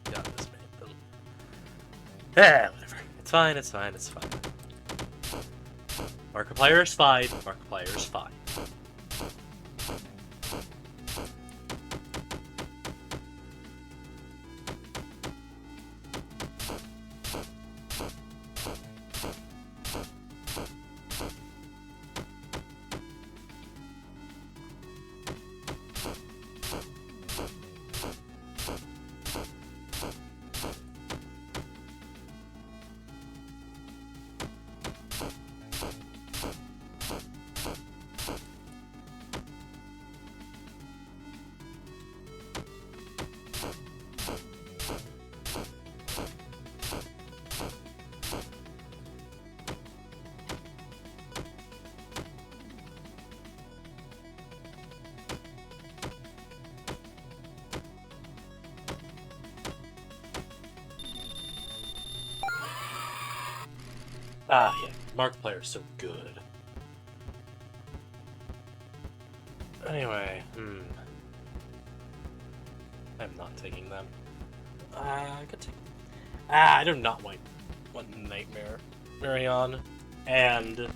Got this made them. Whatever. It's fine, it's fine, it's fine. Markiplier is fine, Markiplier is fine. Ah, yeah. Markiplier is so good. Anyway, I'm not taking them. I could take... I do not want Nightmare, Marion, and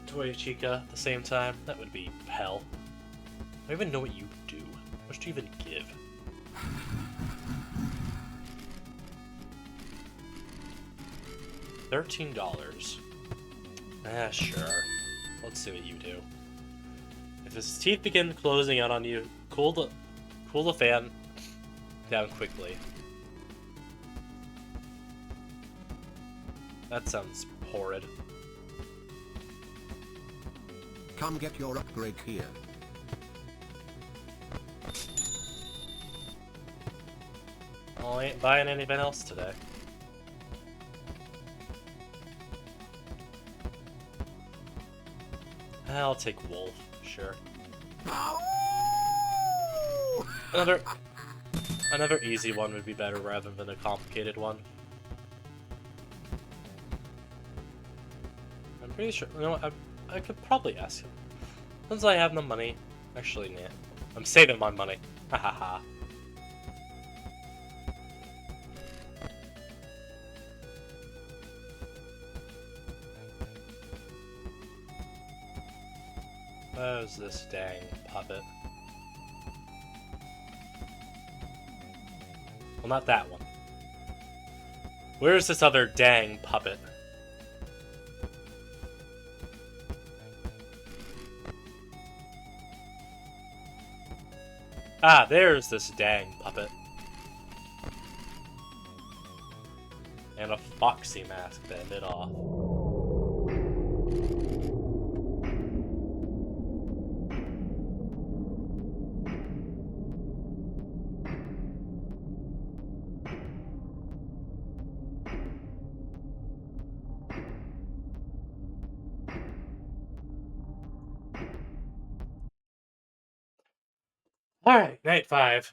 Toy Chica at the same time. That would be hell. I don't even know what you do. How much do you even give? $13. Sure. Let's see what you do. If his teeth begin closing out on you, cool the fan down quickly. That sounds horrid. Come get your upgrade here. Well, I ain't buying anything else today. I'll take Wolf, sure. Another easy one would be better rather than a complicated one. I'm pretty sure, you know what, I could probably ask him. Since I have no money, actually, nah. I'm saving my money. Hahaha. Where's this dang puppet? Well, not that one. Where's this other dang puppet? Ah, there's this dang puppet. And a foxy mask to end it off. Alright, night 5.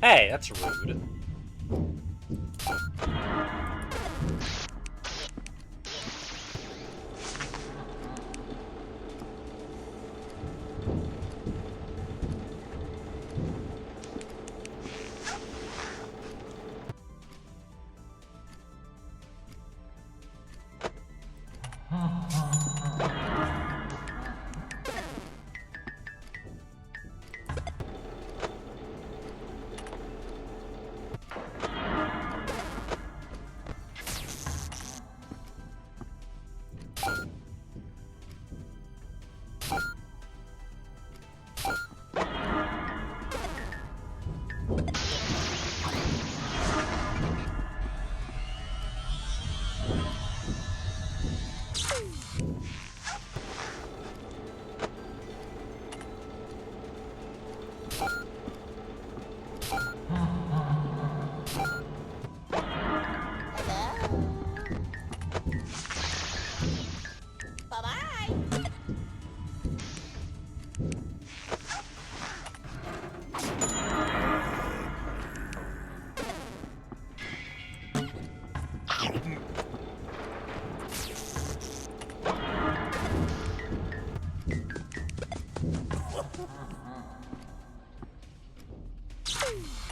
Hey, that's rude.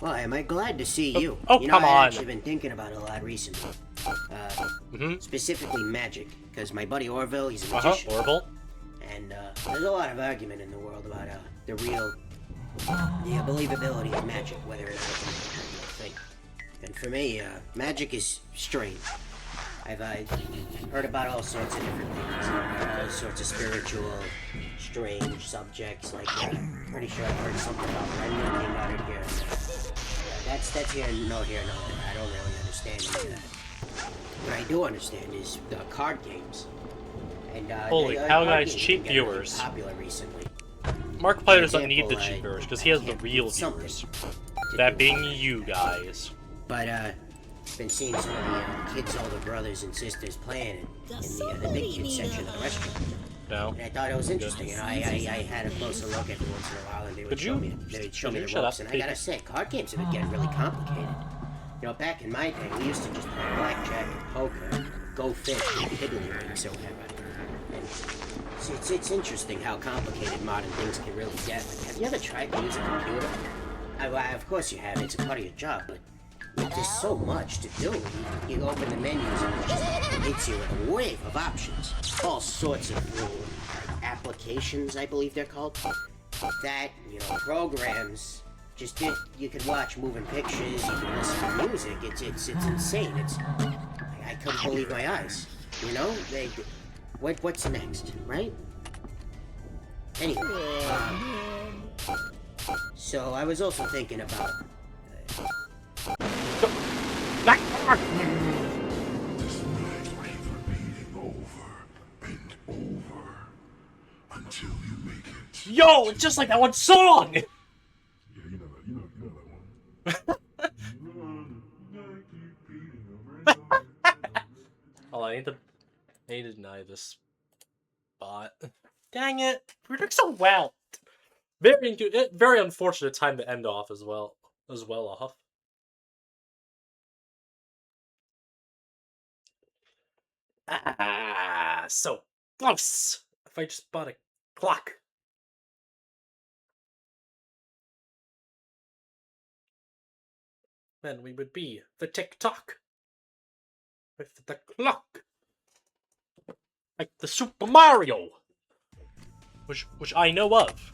Well, am I glad to see you? Oh, you know, come I've on. actually been thinking about it a lot recently. Specifically magic, because my buddy Orville, he's a magician. Orville? And there's a lot of argument in the world about the believability of magic, whether or not it's a real thing. And for me, magic is strange. I've heard about all sorts of different things, all sorts of spiritual, strange subjects. Like, I'm pretty sure I've heard something about Renly came out of here. That's here, no here, no there. I don't really understand any of that. What I do understand is the card games. And Holy cow, card guys, games cheap have been really viewers. Popular recently. Markiplier doesn't For need the example, cheap viewers, because he has the can't real beat something viewers. to That do being it. you guys. But been seeing some of the kids' older brothers and sisters playing it in the big kid section of the restaurant. No. And I thought it was interesting, and I had a closer look every once in a while, and they would Could show you- me the shut ropes. up? And I gotta say, card games have been getting really complicated. You know, back in my day, we used to just play blackjack and poker, go fish, and tiddlywinks or whatever. And it's interesting how complicated modern things can really get. Like, have you ever tried to use a computer? Of course you have. It's a part of your job, but there's so much to do. You open the menus and it just hits you with a wave of options. All sorts of little applications, I believe they're called. That, you know, programs. Just you could watch moving pictures, you can listen to music. It's insane. I couldn't believe my eyes. You know, what's next, right? Anyway, so I was also thinking about. Until you make it. Yo, it's just like that one song! Yeah, you know that one. Oh, I need to deny this bot. Dang it! We're doing so well. Very unfortunate time to end off as well. Off. Ah, so close. If I just bought a clock. Then we would be the tick-tock. With the clock. Like the Super Mario. Which I know of.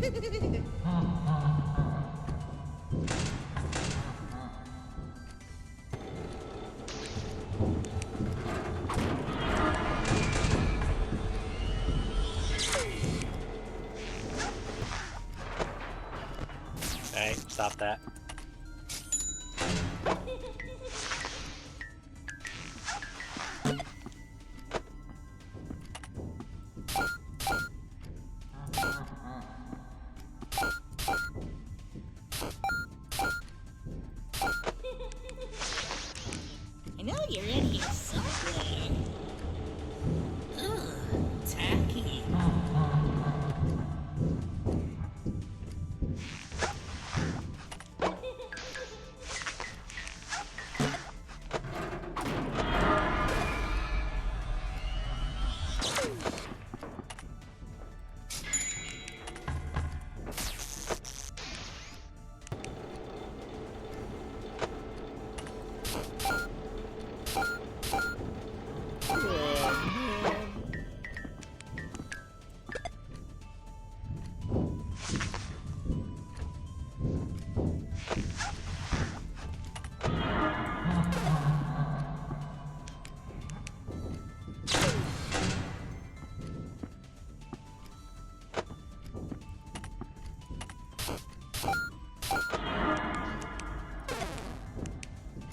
Hey, stop that. I know you're in here somewhere. Ugh, tacky.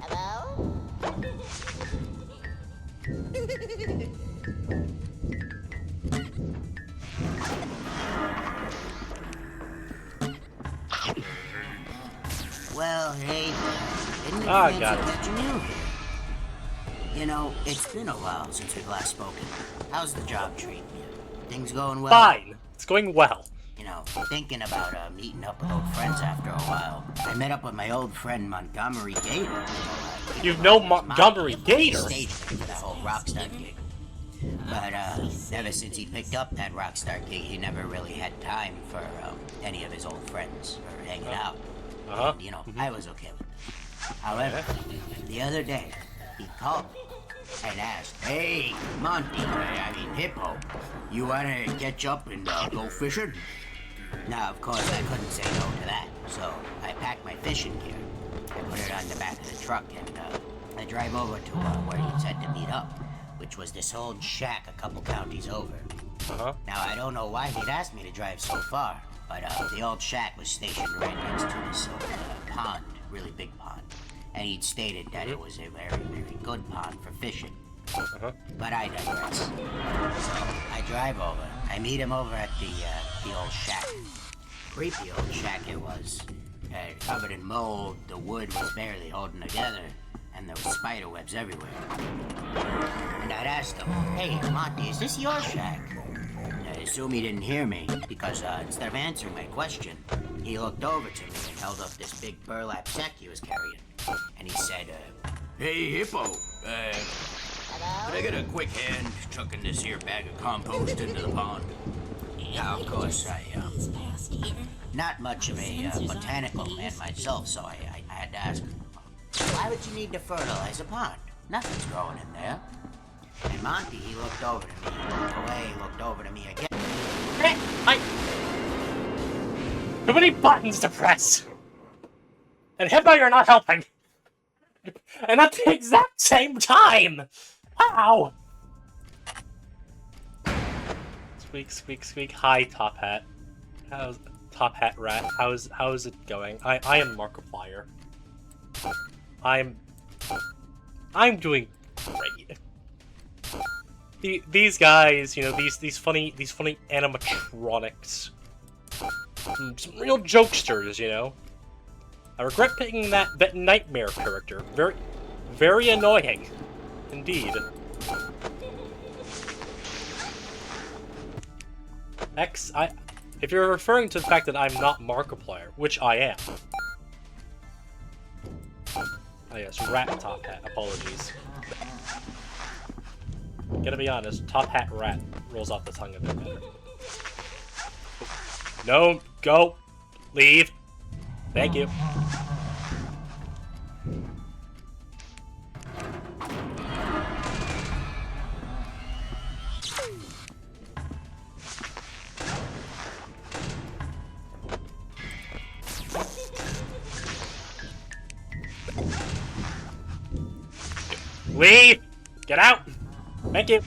Hello? Well, hey, didn't Ah, fancy got it. catching you? You know, it's been a while since we've last spoken. How's the job treating you? Things going well? Fine. It's going well. You know, thinking about meeting up with old friends after a while. I met up with my old friend Montgomery Gator. You know Montgomery Gator? Staged for that whole Rockstar gig. But ever since he picked up that Rockstar gig, he never really had time for any of his old friends or hanging out. Uh-huh. And, you know, I was okay with it. However, the other day, he called me and asked, "Hey, Monty, I mean Hippo, you wanna catch up and go fishing?" Now, of course, I couldn't say no to that, so I packed my fishing gear. I put it on the back of the truck, and I drive over to where he said to meet up, which was this old shack a couple counties over. Uh-huh. Now, I don't know why he'd asked me to drive so far, but the old shack was stationed right next to this pond, really big pond. And he'd stated that it was a very, very good pond for fishing. Uh-huh. But I digress. So, I drive over. I meet him over at the old shack. Creepy old shack it was. Covered in mold, the wood was barely holding together, and there was spider webs everywhere. And I'd asked him, "Hey, Monty, is this your shack?" And I assume he didn't hear me, because instead of answering my question, he looked over to me and held up this big burlap sack he was carrying. And he said, "Hey, Hippo, could I get a quick hand chucking this here bag of compost into the pond?" Now, of course, He's past here. not much of a botanical man myself, so I had to ask him, "Why would you need to fertilize a pond? Nothing's growing in there." And Monty, he looked over to me, he looked away, looked over to me again. Too many buttons to press! And Hippo, you're not helping! And at the exact same time! Wow! Squeak, squeak, squeak. Hi, Top Hat. How's Top Hat Rat? How's it going? I am Markiplier. I'm doing great. These guys, you know, these funny animatronics. Some real jokesters, you know. I regret picking that nightmare character. Very annoying, indeed. If you're referring to the fact that I'm not Markiplier, which I am. Oh yes, Rat Top Hat. Apologies. Gotta be honest, Top Hat Rat rolls off the tongue a bit better. No, go, leave. Thank you. Leave! Get out! Thank you.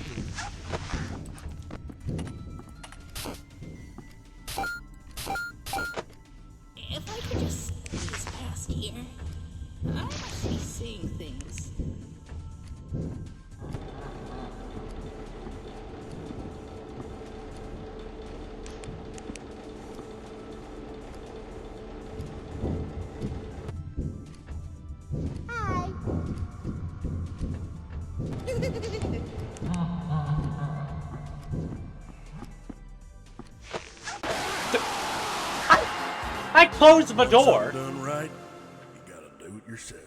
If I could just squeeze past here, I must be seeing things. I closed the door. Done right, you gotta do it yourself.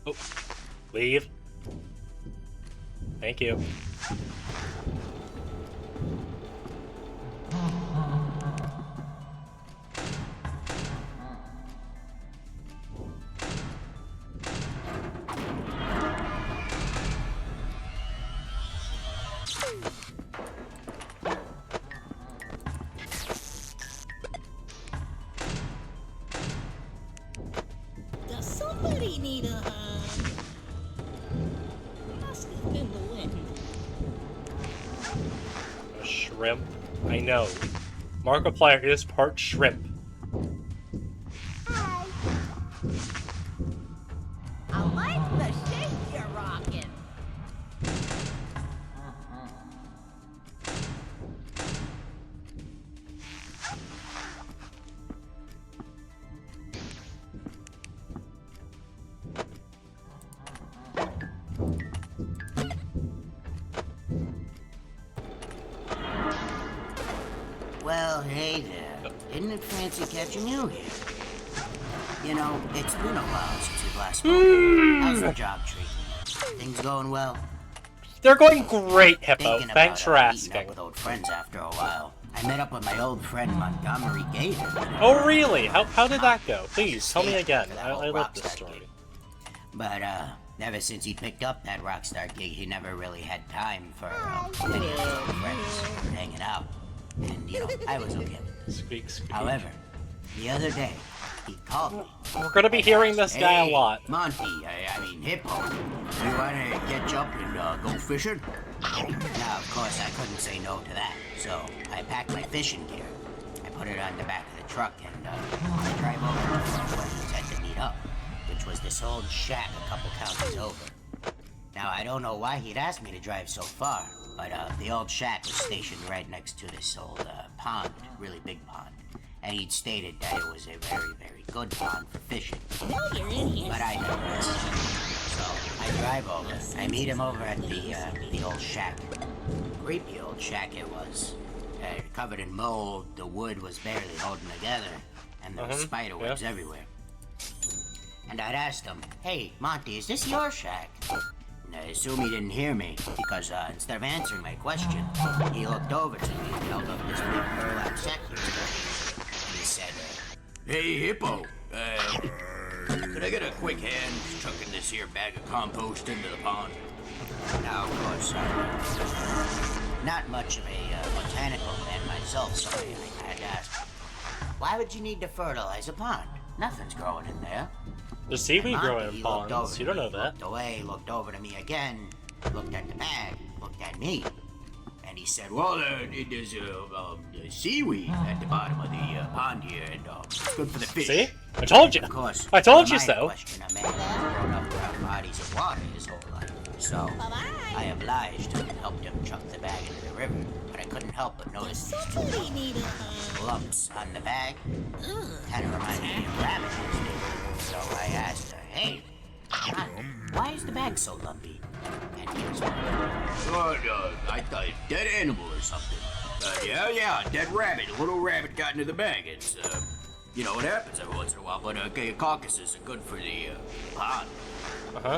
Oh, leave. Thank you. Does somebody need a hug? Must have been the wind. A shrimp? I know. Markiplier is part shrimp. Hi. I like the shape you're rocking. Well, hey there. Isn't it fancy catching you here? You know, it's been a while since we've last spoken. How's the job treating you? Things going well? They're going great, Hippo. Thinking Thanks for about meeting up asking. with old friends after a while. I met up with my old friend Montgomery Gator. Oh, really? How did that go? Please, tell me again. I love this story. But, ever since he picked up that Rockstar gig, he never really had time for any of his old friends hanging out. And, you know, I was okay with this. Squeak, squeak. However, the other day, he called me. We're gonna be hearing this guy a lot. Monty, I mean Hippo, you wanna catch up and go fishing? Now, of course, I couldn't say no to that, so I packed my fishing gear. I put it on the back of the truck and I drive over to where we had to meet up, which was this old shack a couple counties over. Now, I don't know why he'd asked me to drive so far, but the old shack was stationed right next to this old pond, really big pond. And he'd stated that it was a very, very good pond for fishing. No, you're in here. But I never listened. So I drive over. I meet him over at the old shack. Creepy old shack it was. Covered in mold, the wood was barely holding together, and there were spider webs everywhere. And I'd asked him, "Hey, Monty, is this your shack?" And I assume he didn't hear me, because instead of answering my question, he looked over to me and held up this big burlap sack he was carrying. And he said, "Hey, Hippo, could I get a quick hand chucking this here bag of compost into the pond?" Now, of course, I'm not much of a botanical man myself, so I had to ask, "Why would you need to fertilize a pond? Nothing's growing in there." There's seaweed Monty, growing in he looked ponds. over You don't to know me, that. Looked away, looked over to me again, looked at the bag, looked at me, and he said, "Well, there's seaweed at the bottom of the pond here, and it's good for the fish." See? I told you. Of course. I told you my so. Question a man who's grown up around bodies of water his whole life. So I obliged and helped him chuck the bag into the river, but I couldn't help but notice these two Somebody need a hug. lumps on the bag. Ugh. Kind of reminded me of rabbit. So I asked her, "Hey, Why is the bag so lumpy? And here's one. I thought dead animal or something. Yeah, dead rabbit. A little rabbit got into the bag. It's, you know what happens every once in a while, but carcasses are good for the, pond.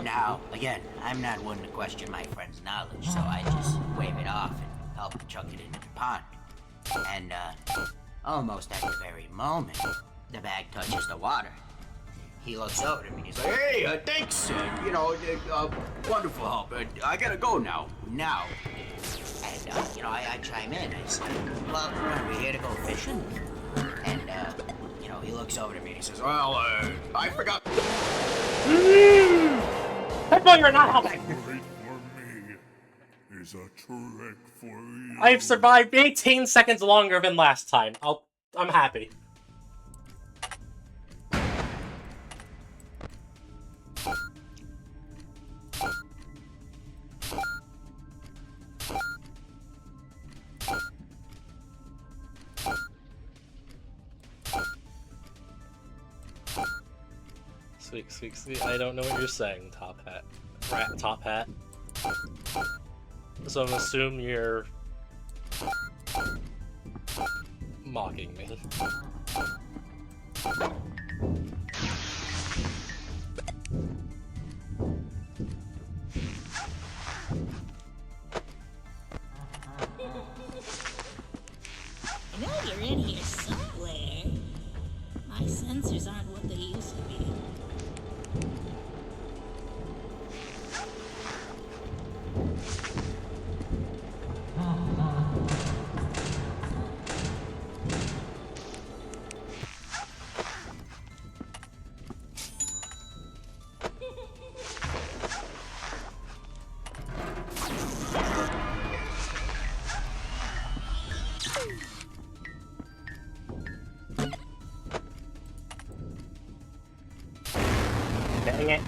Now, again, I'm not one to question my friend's knowledge, so I just wave it off and help chuck it into the pond. And, almost at the very moment, the bag touches the water. He looks over to me and he's like, Hey, thanks, wonderful help. I gotta go now. now. And, I chime in. I said, well, are we here to go fishing? And, he looks over to me and he says, Well, I forgot. No, you're not helping! Wait for me. Is a trick for you. I've survived 18 seconds longer than last time. I'm happy. Sweet. I don't know what you're saying, Top Hat. Top Hat. So I'm assuming you're mocking me. I know you're in here somewhere. My sensors aren't what they used to be. Dang it.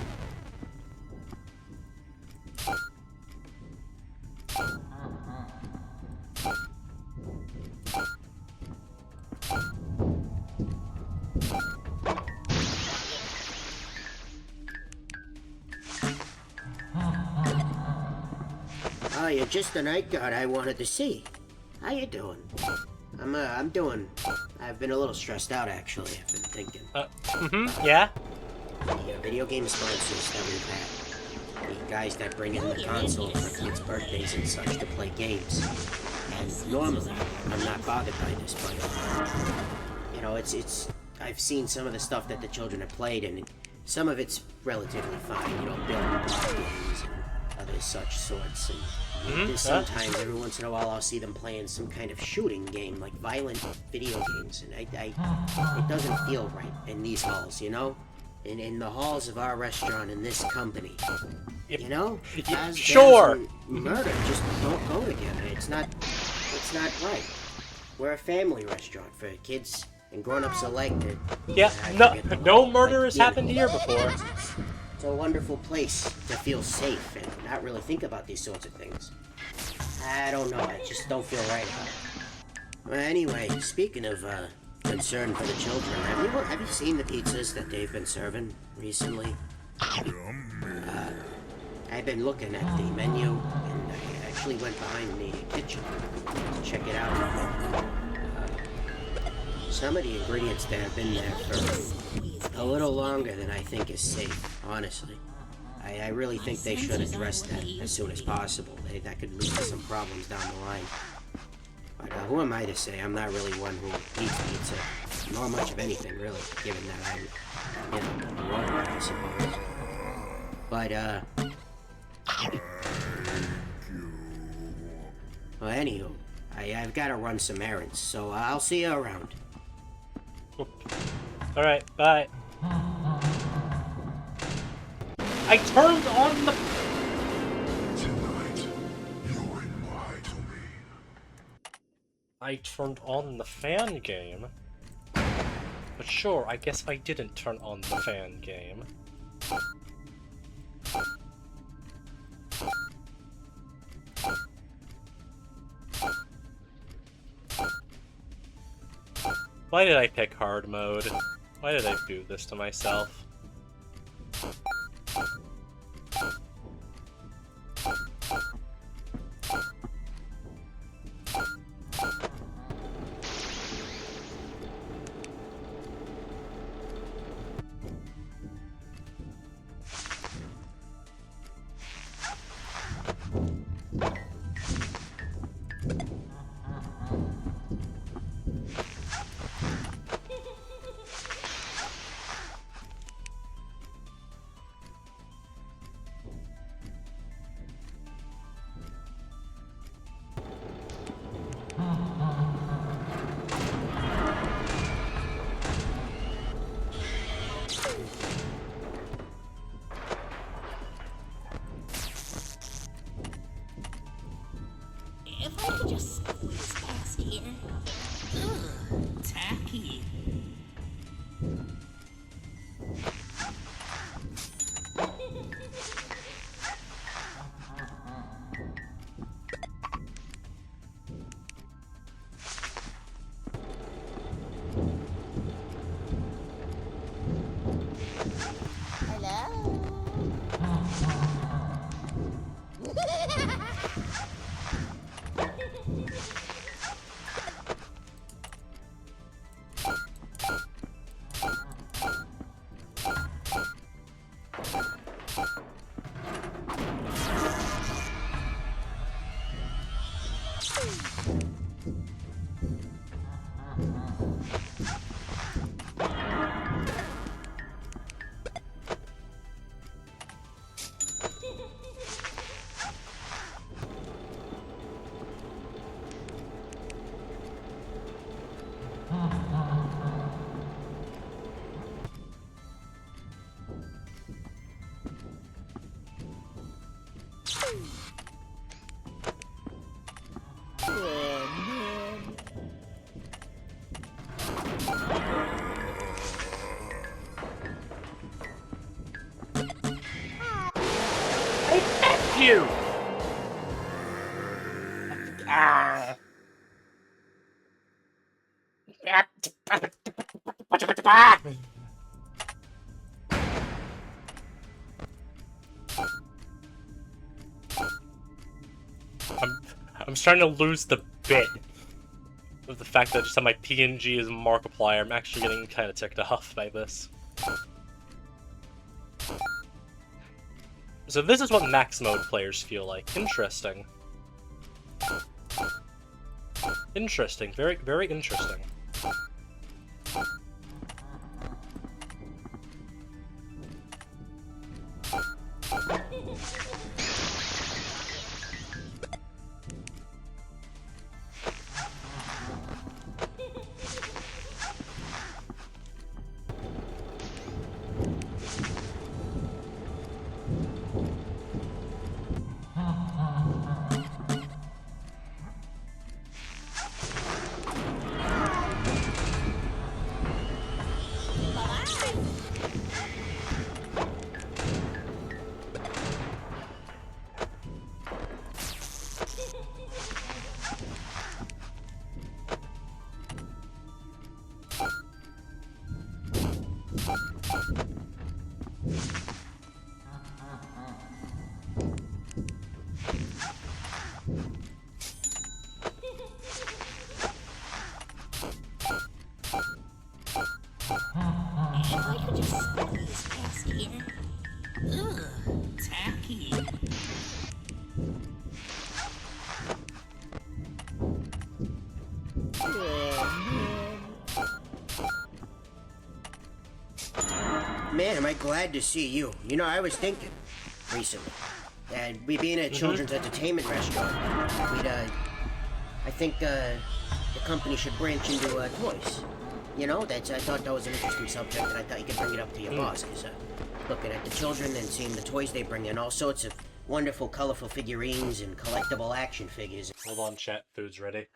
Oh, you're just the night guard I wanted to see. How you doing? I'm doing. I've been a little stressed out, actually. I've been thinking. Yeah? The video game sponsors that we've had. The guys that bring in the console for kids' birthdays and such to play games. And normally, I'm not bothered by this, but, it's I've seen some of the stuff that the children have played, and some of it's relatively fine, building block games and other such sorts. And there's sometimes, every once in a while, I'll see them playing some kind of shooting game, like violent video games, and it doesn't feel right in these halls, in the halls of our restaurant and this company. As Sure. and murder just don't go together. It's not right. We're a family restaurant for kids and grown-ups alike. Yeah, no murder has happened here before. It's a wonderful place to feel safe and not really think about these sorts of things. I don't know. I just don't feel right about it. Well, anyway, speaking of concern for the children, have you seen the pizzas that they've been serving recently? I've been looking at the menu, and I actually went behind the kitchen to check it out. Some of the ingredients that have been there for a little longer than I think is safe, honestly. I really think they should address that as soon as possible. That could lead to some problems down the line. But who am I to say? I'm not really one who eats pizza, nor much of anything, really, given that I'm, a runner, I suppose. But, well, anywho, I've got to run some errands, so I'll see you around. Alright, bye. I turned on the... Tonight, you'll reply to me. I turned on the fan game. But sure, I guess I didn't turn on the fan game. Why did I pick hard mode? Why did I do this to myself? could just squeeze past here. Ugh, tacky. You! Ah. I'm starting to lose the bit of the fact that I just have my PNG as Markiplier. I'm actually getting kind of ticked off by this. So this is what max mode players feel like. Interesting. Interesting. Very, very interesting. I could just squeeze past here. Ugh, tacky. Man, am I glad to see you. You know, I was thinking recently that we being a children's entertainment restaurant, I think the company should branch into toys. You know, I thought that was an interesting subject, and I thought you could bring it up to your boss, because looking at the children and seeing the toys they bring in, all sorts of wonderful, colorful figurines and collectible action figures. Hold on, chat. Food's ready.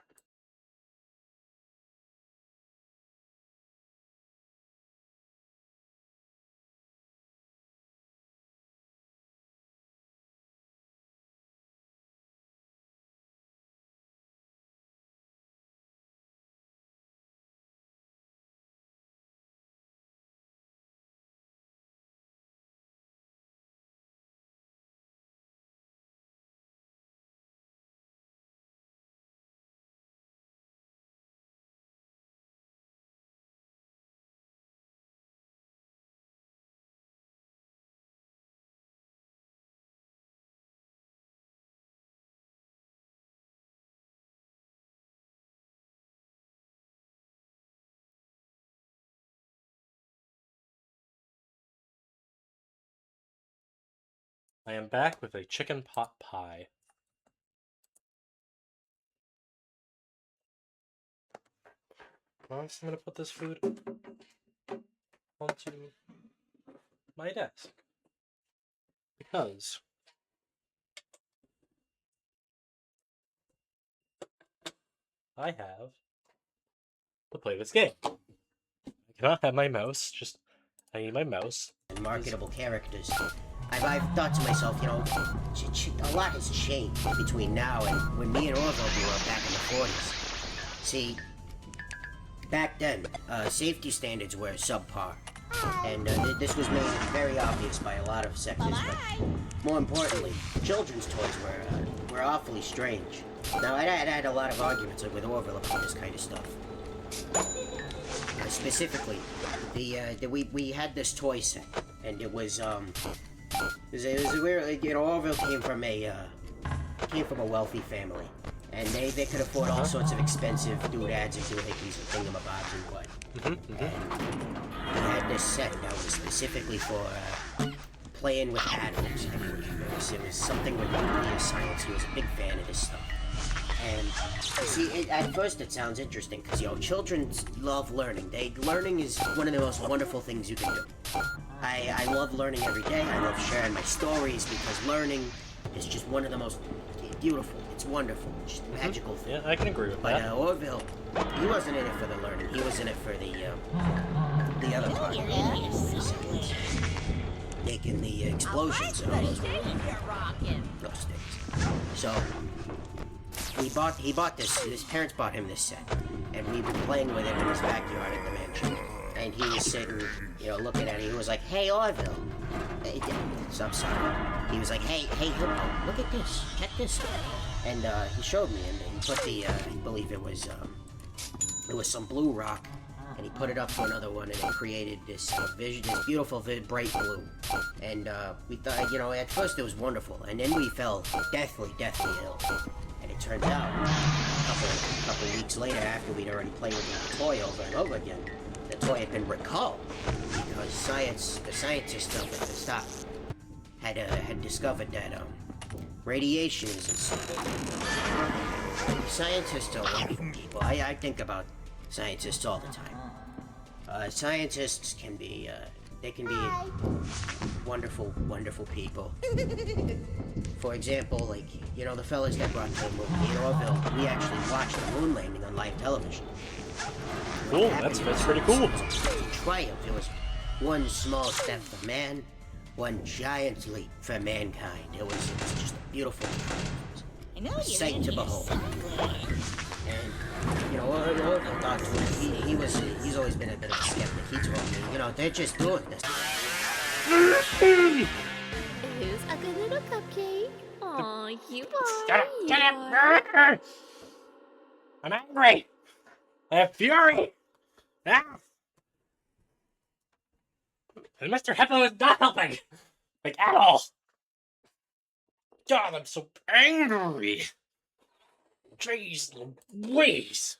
I am back with a chicken pot pie. First, I'm gonna put this food onto my desk. Because I have to play this game. I cannot have my mouse, just I need my mouse. And marketable characters. I've thought to myself, you know, a lot has changed between now and when me and Orville grew up back in the 40s. See, back then, safety standards were subpar. And this was made very obvious by a lot of sectors, but more importantly, children's toys were awfully strange. Now, I had a lot of arguments with Orville about this kind of stuff. Specifically, we had this toy set, and it was weird. You know, Orville came from a wealthy family, and they could afford all sorts of expensive doodads and doohickeys and thingamabobs and what. And we had this set that was specifically for playing with atoms. I mean, it was something with nuclear science. He was a big fan of this stuff. And you see, at first it sounds interesting because, you know, children love learning. Learning is one of the most wonderful things you can do. I love learning every day. I love sharing my stories because learning is just one of the most beautiful. It's wonderful. It's just magical thing. Yeah, I can agree with that. But Orville, he wasn't in it for the learning. He was in it for the other part. Making the explosions and all those things. So he bought this. His parents bought him this set, and we've been playing with it in his backyard at the mansion. And he was sitting, you know, looking at it. He was like, "Hey, Orville." So I'm sorry. He was like, "Hey, Hippo, look at this. Check this out." And he showed me, and he put the, I believe it was some blue rock, and he put it up to another one, and it created this this beautiful, bright blue. And we thought, you know, at first it was wonderful, and then we fell deathly ill. And it turns out, a couple weeks later, after we'd already played with the toy over and over again, the toy had been recalled because the scientists up at the stop had discovered that radiation is scientists are wonderful people. I think about scientists all the time. Scientists can be wonderful people. For example, like, you know, the fellas that brought to the moon, me and Orville, we actually watched the moon landing on live television. Cool, that's pretty cool. Triumph. It was one small step for man, one giant leap for mankind. It was just a beautiful sight to behold. And, you know, Orville thought he's always been a bit of a skeptic. He told me, you know, they're just doing this. Who's a good little cupcake? Aw, you are. Shut up! I'm angry! I have fury! Ah! And Mr. Hippo is not helping! Like, at all! God, I'm so angry! Jeez Louise!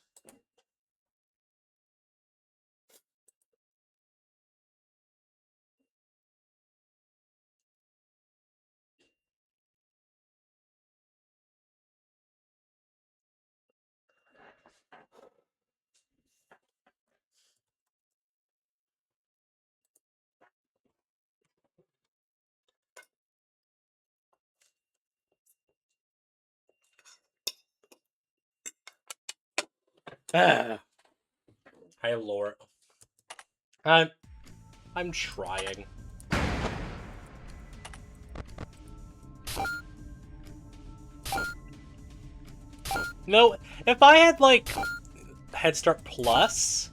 Hi, Laura. I'm trying. No, if I had, like, Head Start Plus,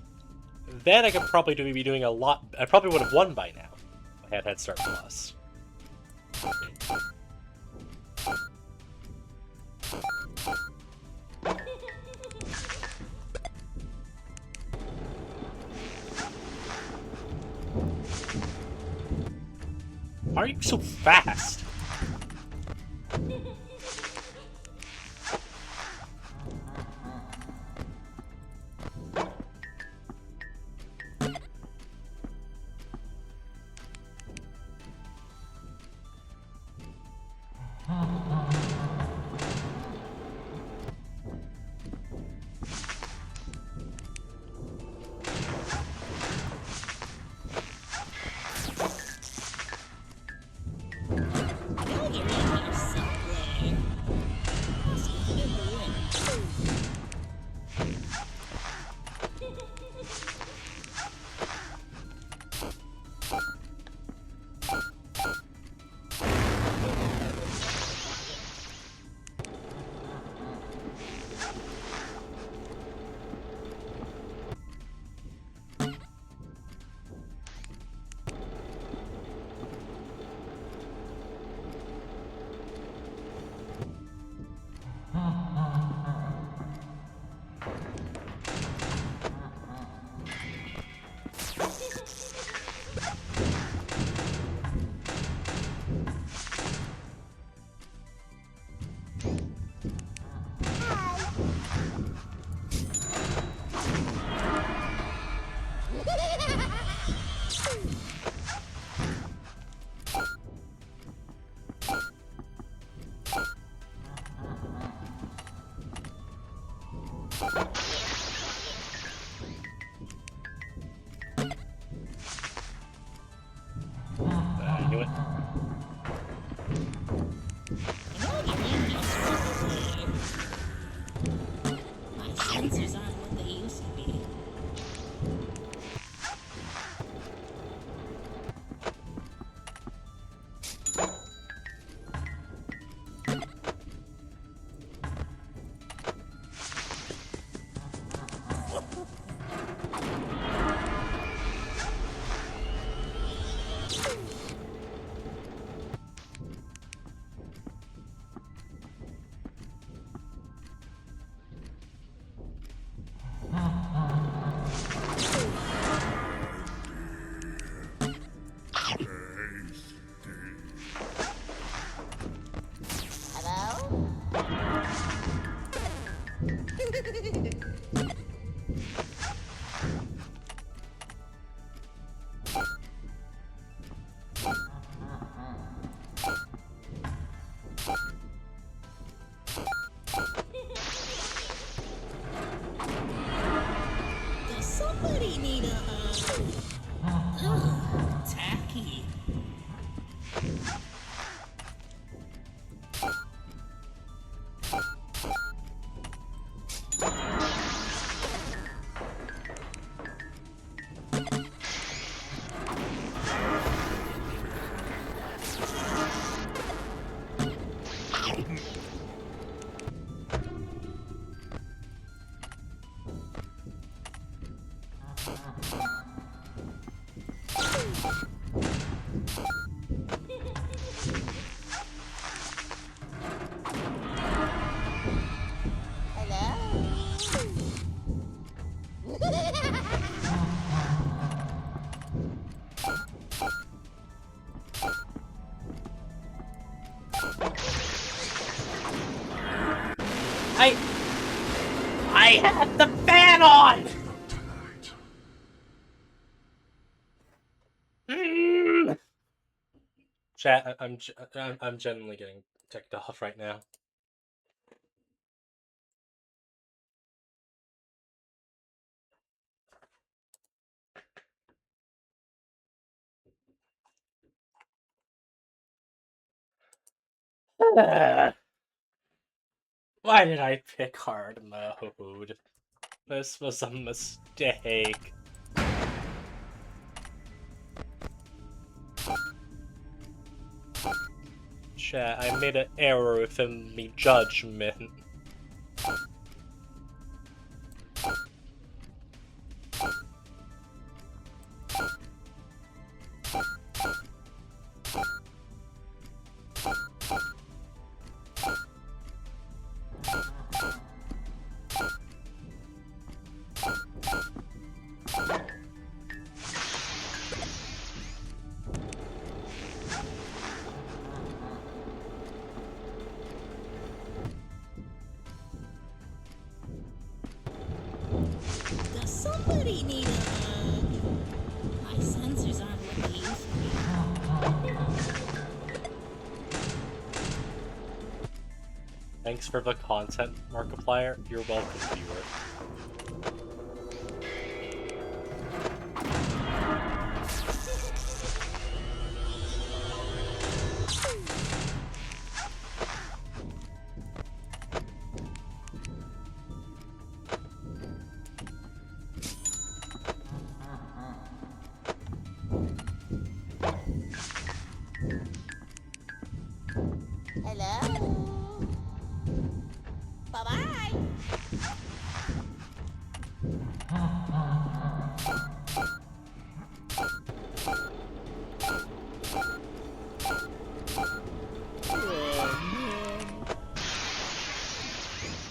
then I could probably be doing a lot. I probably would have won by now if I had Head Start Plus. Why are you so fast? I knew it. My sensors aren't what they used to be. Hello? Does somebody need a hug? Ugh, tacky. I had the fan on! Chat, I'm genuinely getting ticked off right now. Why did I pick hard mode? This was a mistake. Chat, I made an error within me judgment. Does somebody need a hug? My sensors aren't what they used to be. Thanks for the content, Markiplier. You're welcome, viewer. Hello? Bye-bye.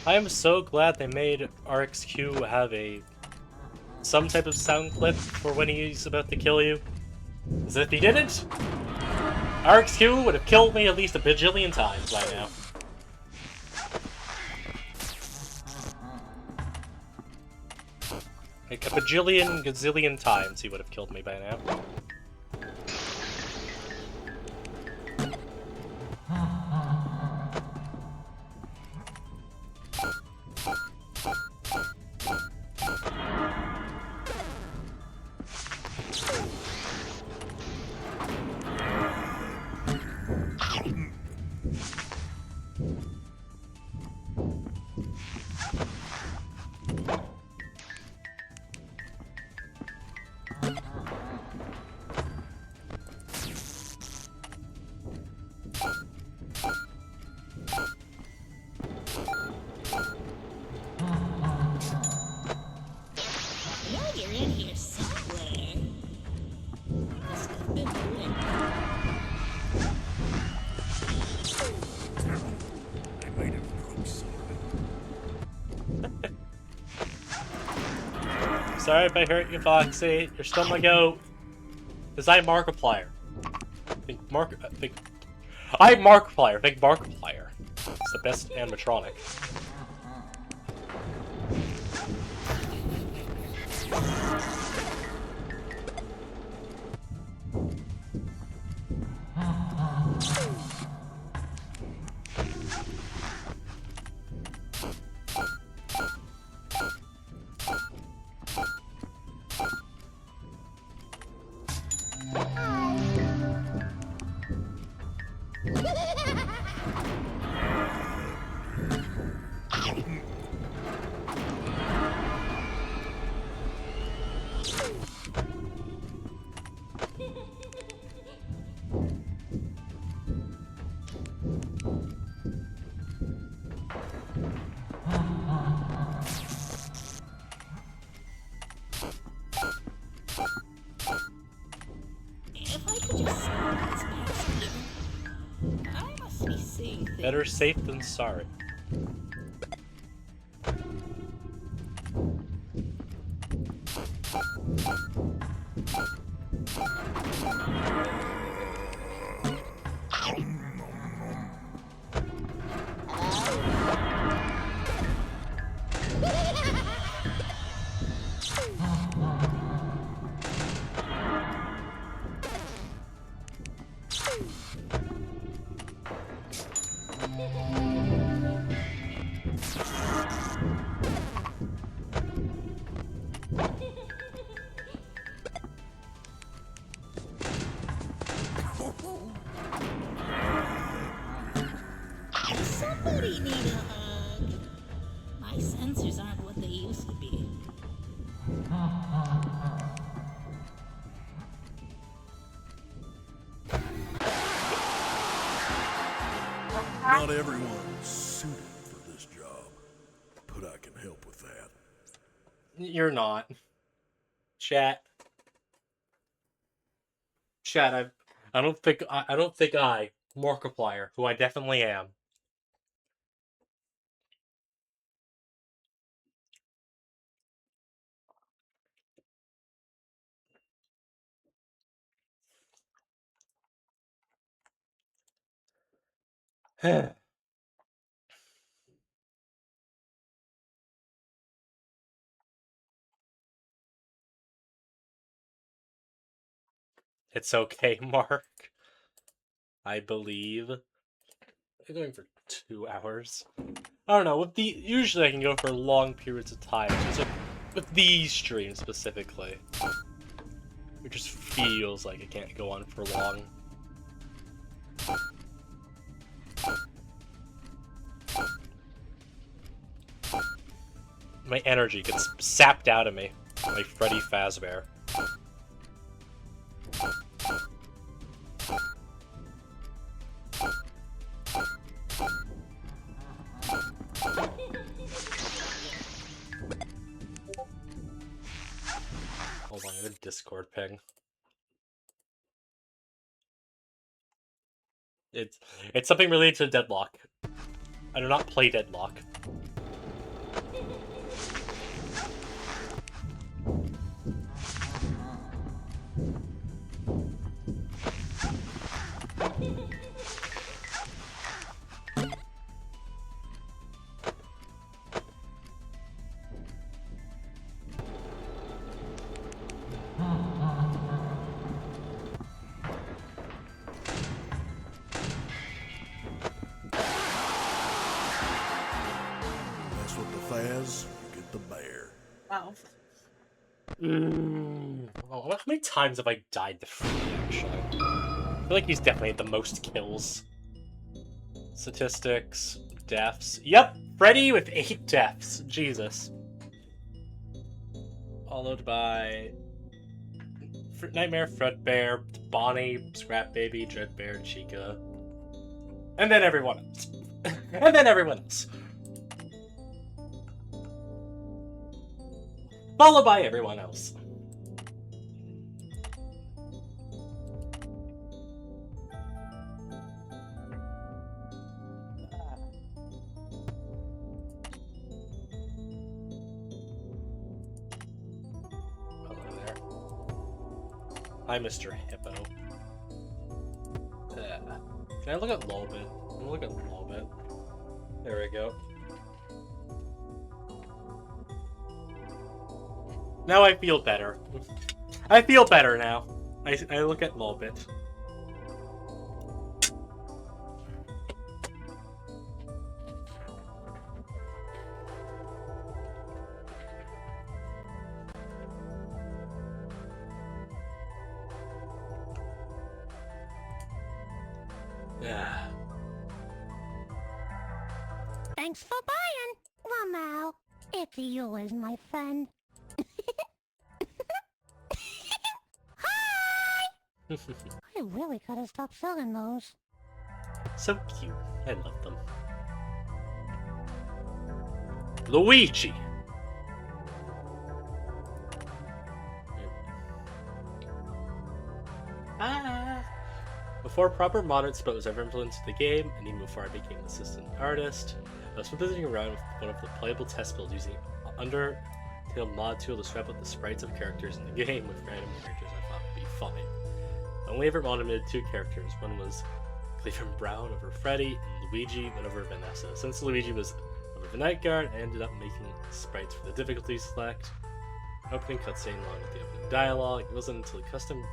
I am so glad they made RxQ have some type of sound clip for when he's about to kill you. Because if he didn't, RxQ would have killed me at least a bajillion times by now. Like a bajillion, gazillion times he would have killed me by now. in here somewhere. Must have been doing. I might have broke something. Sorry if I hurt you, Foxy. You're still my goat. Design Markiplier. I'm Markiplier. Think Markiplier. It's the best animatronic. If I could just squeeze past here. I must be seeing things. Better safe than sorry. Does somebody need a hug? My sensors aren't what they used to be. Not everyone's suited for this job, but I can help with that. You're not. Chat. Chat, I don't think I, Markiplier, who I definitely am. It's okay, Mark. I believe. I'm going for 2 hours. I don't know. Usually I can go for long periods of time. So with these streams specifically, it just feels like it can't go on for long. My energy gets sapped out of me like Freddy Fazbear. Hold on, I got a Discord ping. It's something related to Deadlock. I do not play Deadlock. Mess with the Faz, you get the bear. Wow. Oh, how many times have I died to Freddy, actually? I feel like he's definitely had the most kills. Statistics, deaths. Yep, Freddy with 8 deaths. Jesus. Followed by Nightmare, Fredbear, Bonnie, Scrap Baby, Dreadbear, Chica. And then everyone else. And then everyone else. Followed by everyone else. Hi, Mr. Hippo. Can I look at Lolbit? I'm gonna look at Lolbit. There we go. Now I feel better. I feel better now. I look at Lolbit. Yeah. Thanks for buying, Lamau. It's you as my friend. Hi! I really gotta stop selling those. So cute. I love them. Luigi! Ah! Before proper modern split was ever implemented into the game, and even before I became an assistant artist, I was fiddling around with one of the playable test builds using Undertale mod tool to swap out the sprites of characters in the game with random characters I thought would be funny. I only ever modded 2 characters. One was Cleveland Brown over Freddy, and Luigi went over Vanessa. Since Luigi was over the Night Guard, I ended up making sprites for the difficulty select. Opening cutscene along with the opening dialogue. It wasn't until custom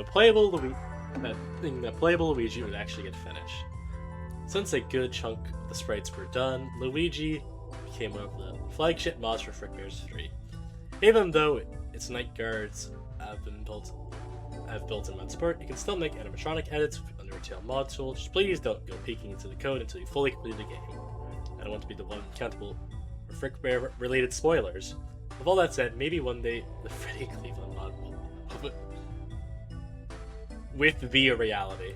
playable Luigi would actually get finished. Since a good chunk of the sprites were done, Luigi became one of the flagship mods for Frickbears 3. Even though its Night Guards have built-in mod support, you can still make animatronic edits with the Undertale mod tool. Just please don't go peeking into the code until you fully complete the game. I don't want to be the one accountable for Frickbear related spoilers. With all that said, maybe one day the Freddy Cleveland mod will be a reality.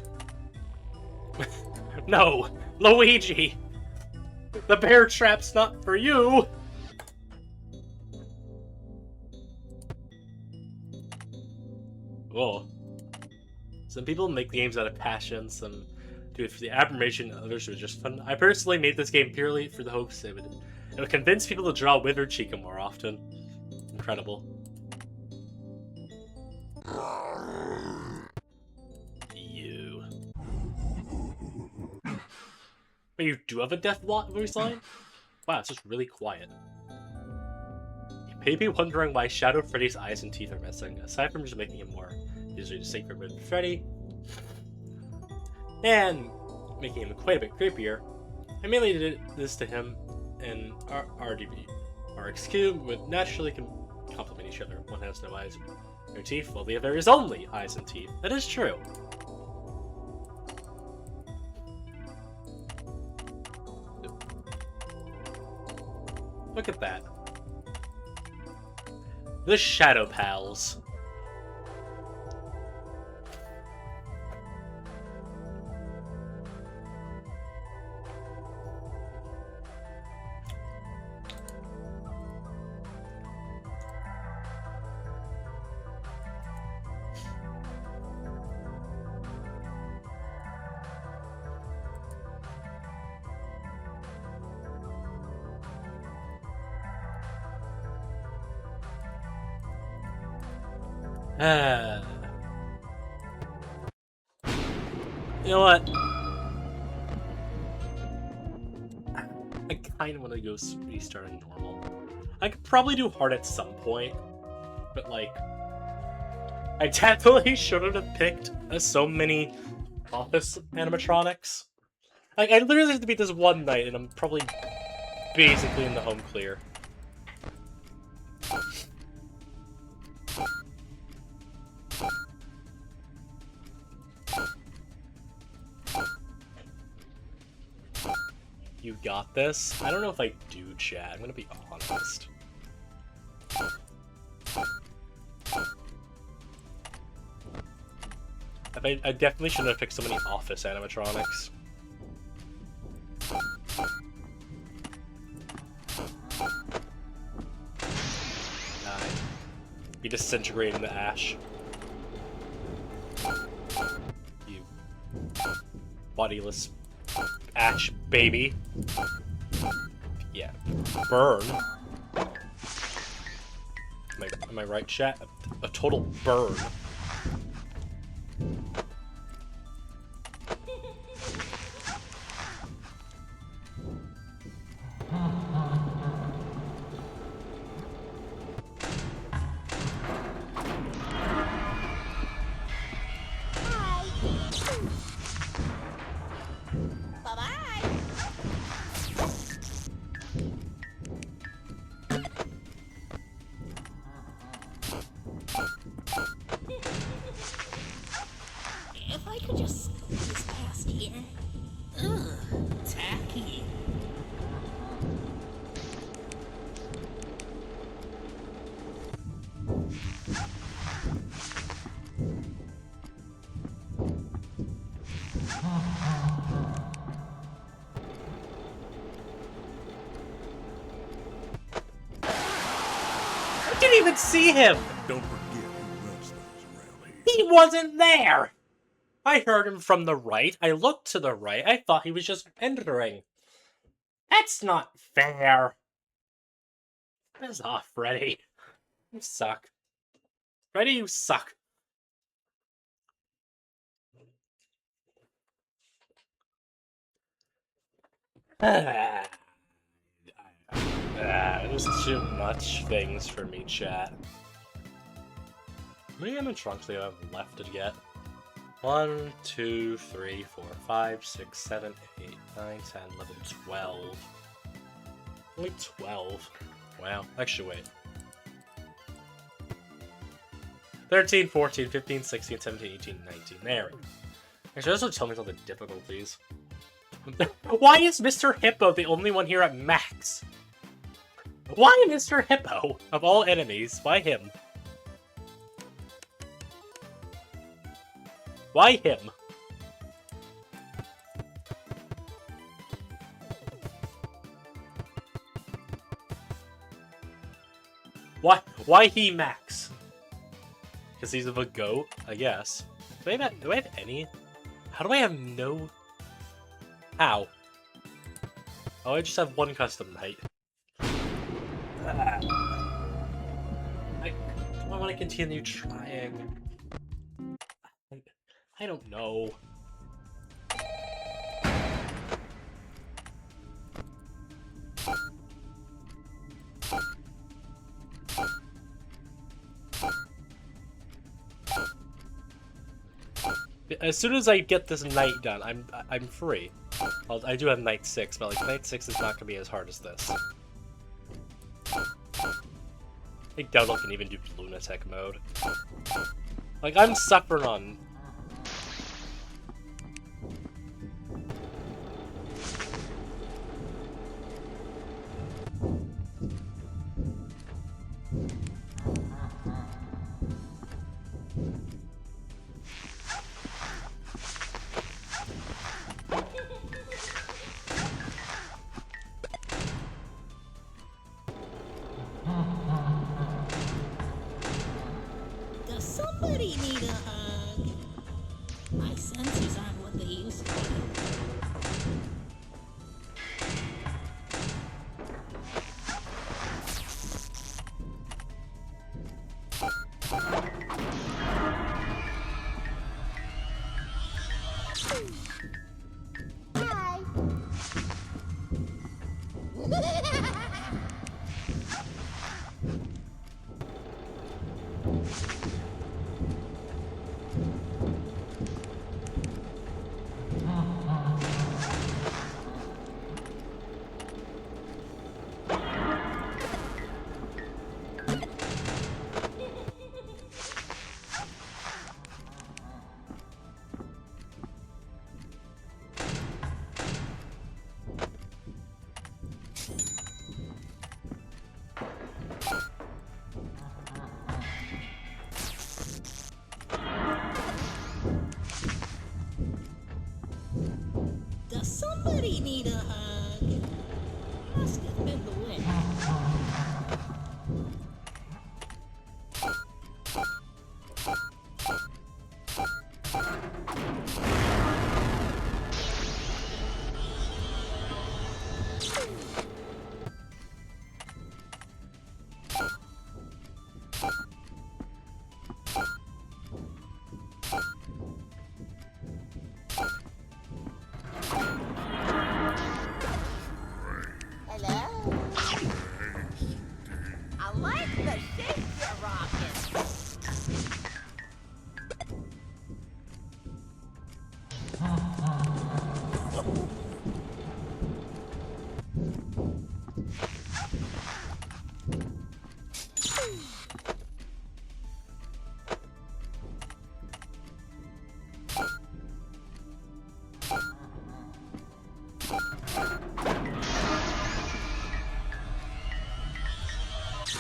No! Luigi! The bear trap's not for you! Whoa. Some people make games out of passion, some do it for the admiration, others are just fun. I personally made this game purely for the hopes it would convince people to draw Withered Chica more often. Incredible. You. But you do have a death voice line? Wow, it's just really quiet. You may be wondering why Shadow Freddy's eyes and teeth are missing, aside from just making him more visually distinct from Freddy, and making him quite a bit creepier. I mainly did this to him and RDB. RXQ would naturally complement each other. One has no eyes or teeth, while the other is only eyes and teeth. That is true. Look at that. The Shadow Pals. You know what? I kind of want to go restarting normal. I could probably do hard at some point, but like, I definitely shouldn't have picked so many office animatronics. Like, I literally have to beat this one night, and I'm probably basically in the home clear. You got this? I don't know if I do, chat. I'm gonna be honest. I definitely shouldn't have picked so many office animatronics. Be disintegrating the ash. You bodiless ash baby. Yeah. Burn. Am I right, chat? A total burn. If I could just squeeze past here. Ugh, tacky. I didn't even see him! Don't forget who runs things around here. He wasn't there! I heard him from the right. I looked to the right. I thought he was just entering. That's not fair. Piss off, Freddy. You suck. Freddy, you suck. There's too much things for me, chat. How many animatronics do I have left to get? 1, 2, 3, 4, 5, 6, 7, 8, 9, 10, 11, 12. Only 12. Wow. Actually, wait. 13, 14, 15, 16, 17, 18, 19. There we go. Actually, also tell me all the difficulties. Why is Mr. Hippo the only one here at max? Why Mr. Hippo? Of all enemies, why him? Why him? Why he max? Because he's of a goat, I guess. Do I have any? How do I have no? How? Oh, I just have one custom knight. I want to continue trying. I don't know. As soon as I get this night done, I'm free. Well, I do have night 6, but like night 6 is not gonna be as hard as this. I think Download can even do lunatic mode. Like I'm suffering on. Does somebody need a hug? My senses aren't what they used to be. Does somebody need a hug? Must have been the wind.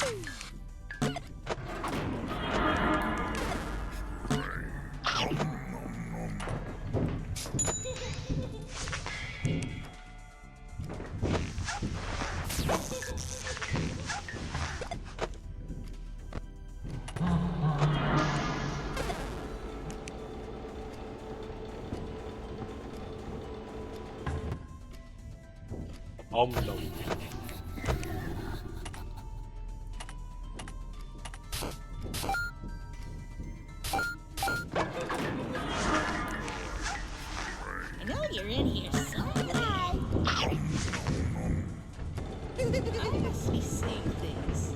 No. I know you're in here somewhere. I must be seeing things.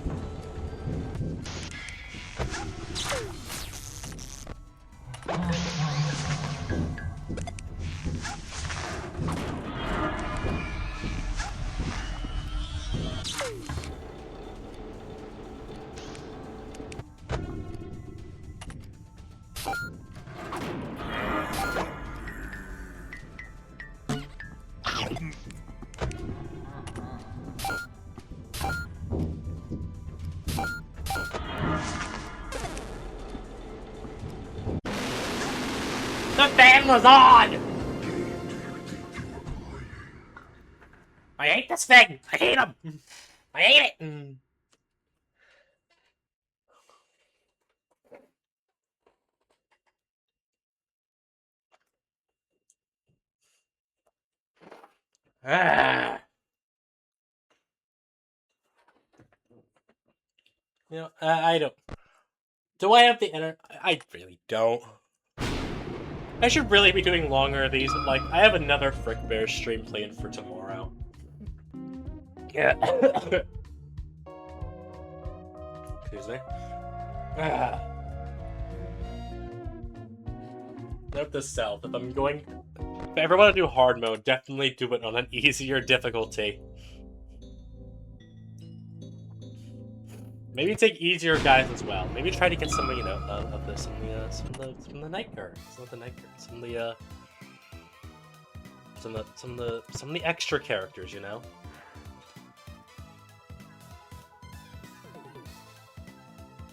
The fan was on! I hate this thing! I hate him! I hate it! Ah. You know, I don't. Do I have the energy? I really don't. I should really be doing longer of these. Like, I have another Frickbears stream planned for tomorrow. Yeah. Excuse me. Ah. Note to self, if I'm going... If I ever want to do hard mode, definitely do it on an easier difficulty. Maybe take easier guys as well. Maybe try to get some, you know, of the some of the night guards, some of the extra characters, you know.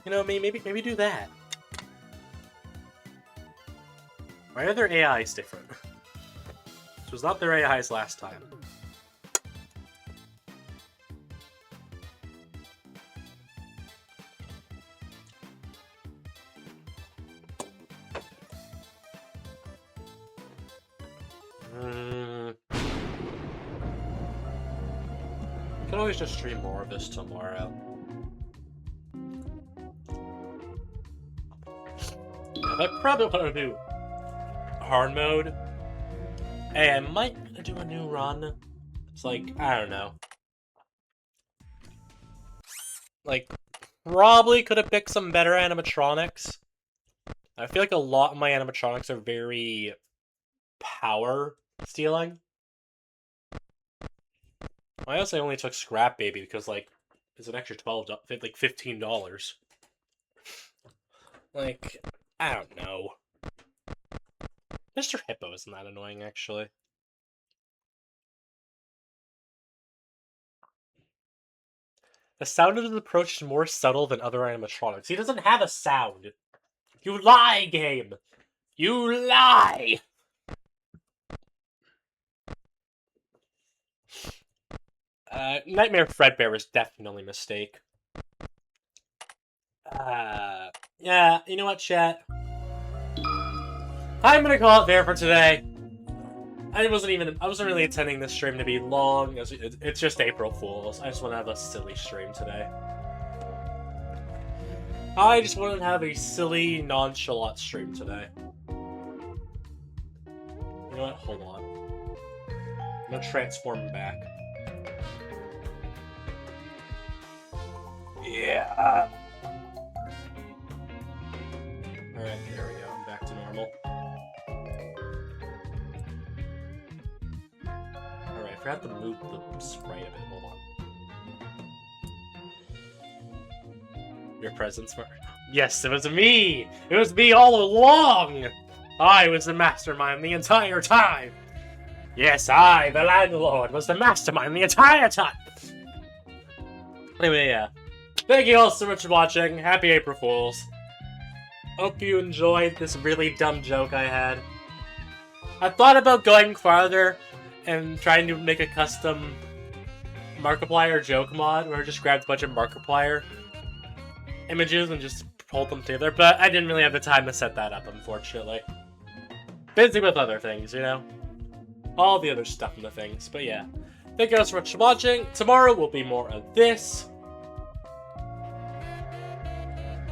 You know, maybe do that. Why are their AIs different? This was not their AIs last time. Could always just stream more of this tomorrow. Yeah, I probably want to do hard mode. Hey, I might do a new run. It's like, I don't know. Like, probably could have picked some better animatronics. I feel like a lot of my animatronics are very power stealing. I also only took Scrap Baby because, like, it's an extra like $15. Like, I don't know. Mr. Hippo isn't that annoying, actually. The sound of his approach is more subtle than other animatronics. He doesn't have a sound. You lie, game! You lie! Nightmare Fredbear is definitely a mistake. Yeah, you know what, chat? I'm gonna call it there for today. I wasn't really intending this stream to be long. It's just April Fool's. I just want to have a silly stream today. I just wanted to have a silly, nonchalant stream today. You know what? Hold on. I'm gonna transform back. Yeah. Alright, there we go. I'm back to normal. Alright, I forgot to move the sprite a bit. Hold on. Your presence, Mark. Yes, it was me! It was me all along! I was the mastermind the entire time! Yes, I, the landlord, was the mastermind the entire time! Anyway, yeah. Thank you all so much for watching. Happy April Fools. Hope you enjoyed this really dumb joke I had. I thought about going farther and trying to make a custom Markiplier joke mod where I just grabbed a bunch of Markiplier images and just pulled them together, but I didn't really have the time to set that up, unfortunately. Busy with other things, you know? All the other stuff in the things, but yeah. Thank you guys so much for watching. Tomorrow will be more of this.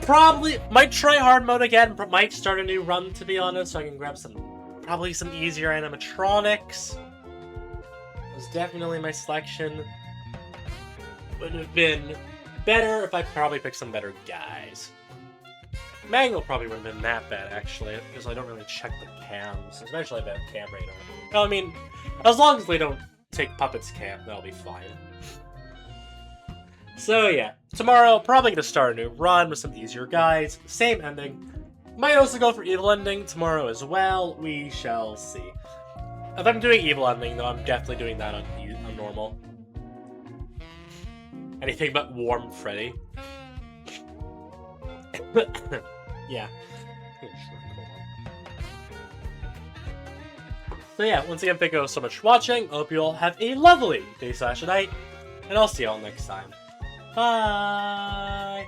Probably might try hard mode again, but might start a new run, to be honest, so I can grab probably some easier animatronics. Was definitely my selection. Would have been better if I probably picked some better guys. Mangle probably wouldn't have been that bad, actually, because I don't really check the cams, especially if I have cam radar. No, I mean, as long as they don't take Puppet's cam, that'll be fine. So yeah, tomorrow, probably gonna start a new run with some easier guys, same ending. Might also go for evil ending tomorrow as well, we shall see. If I'm doing evil ending, though, I'm definitely doing that on normal. Anything but Warm Freddy. Yeah. So yeah, once again, thank you all so much for watching. I hope you all have a lovely day/night, and I'll see you all next time. Bye!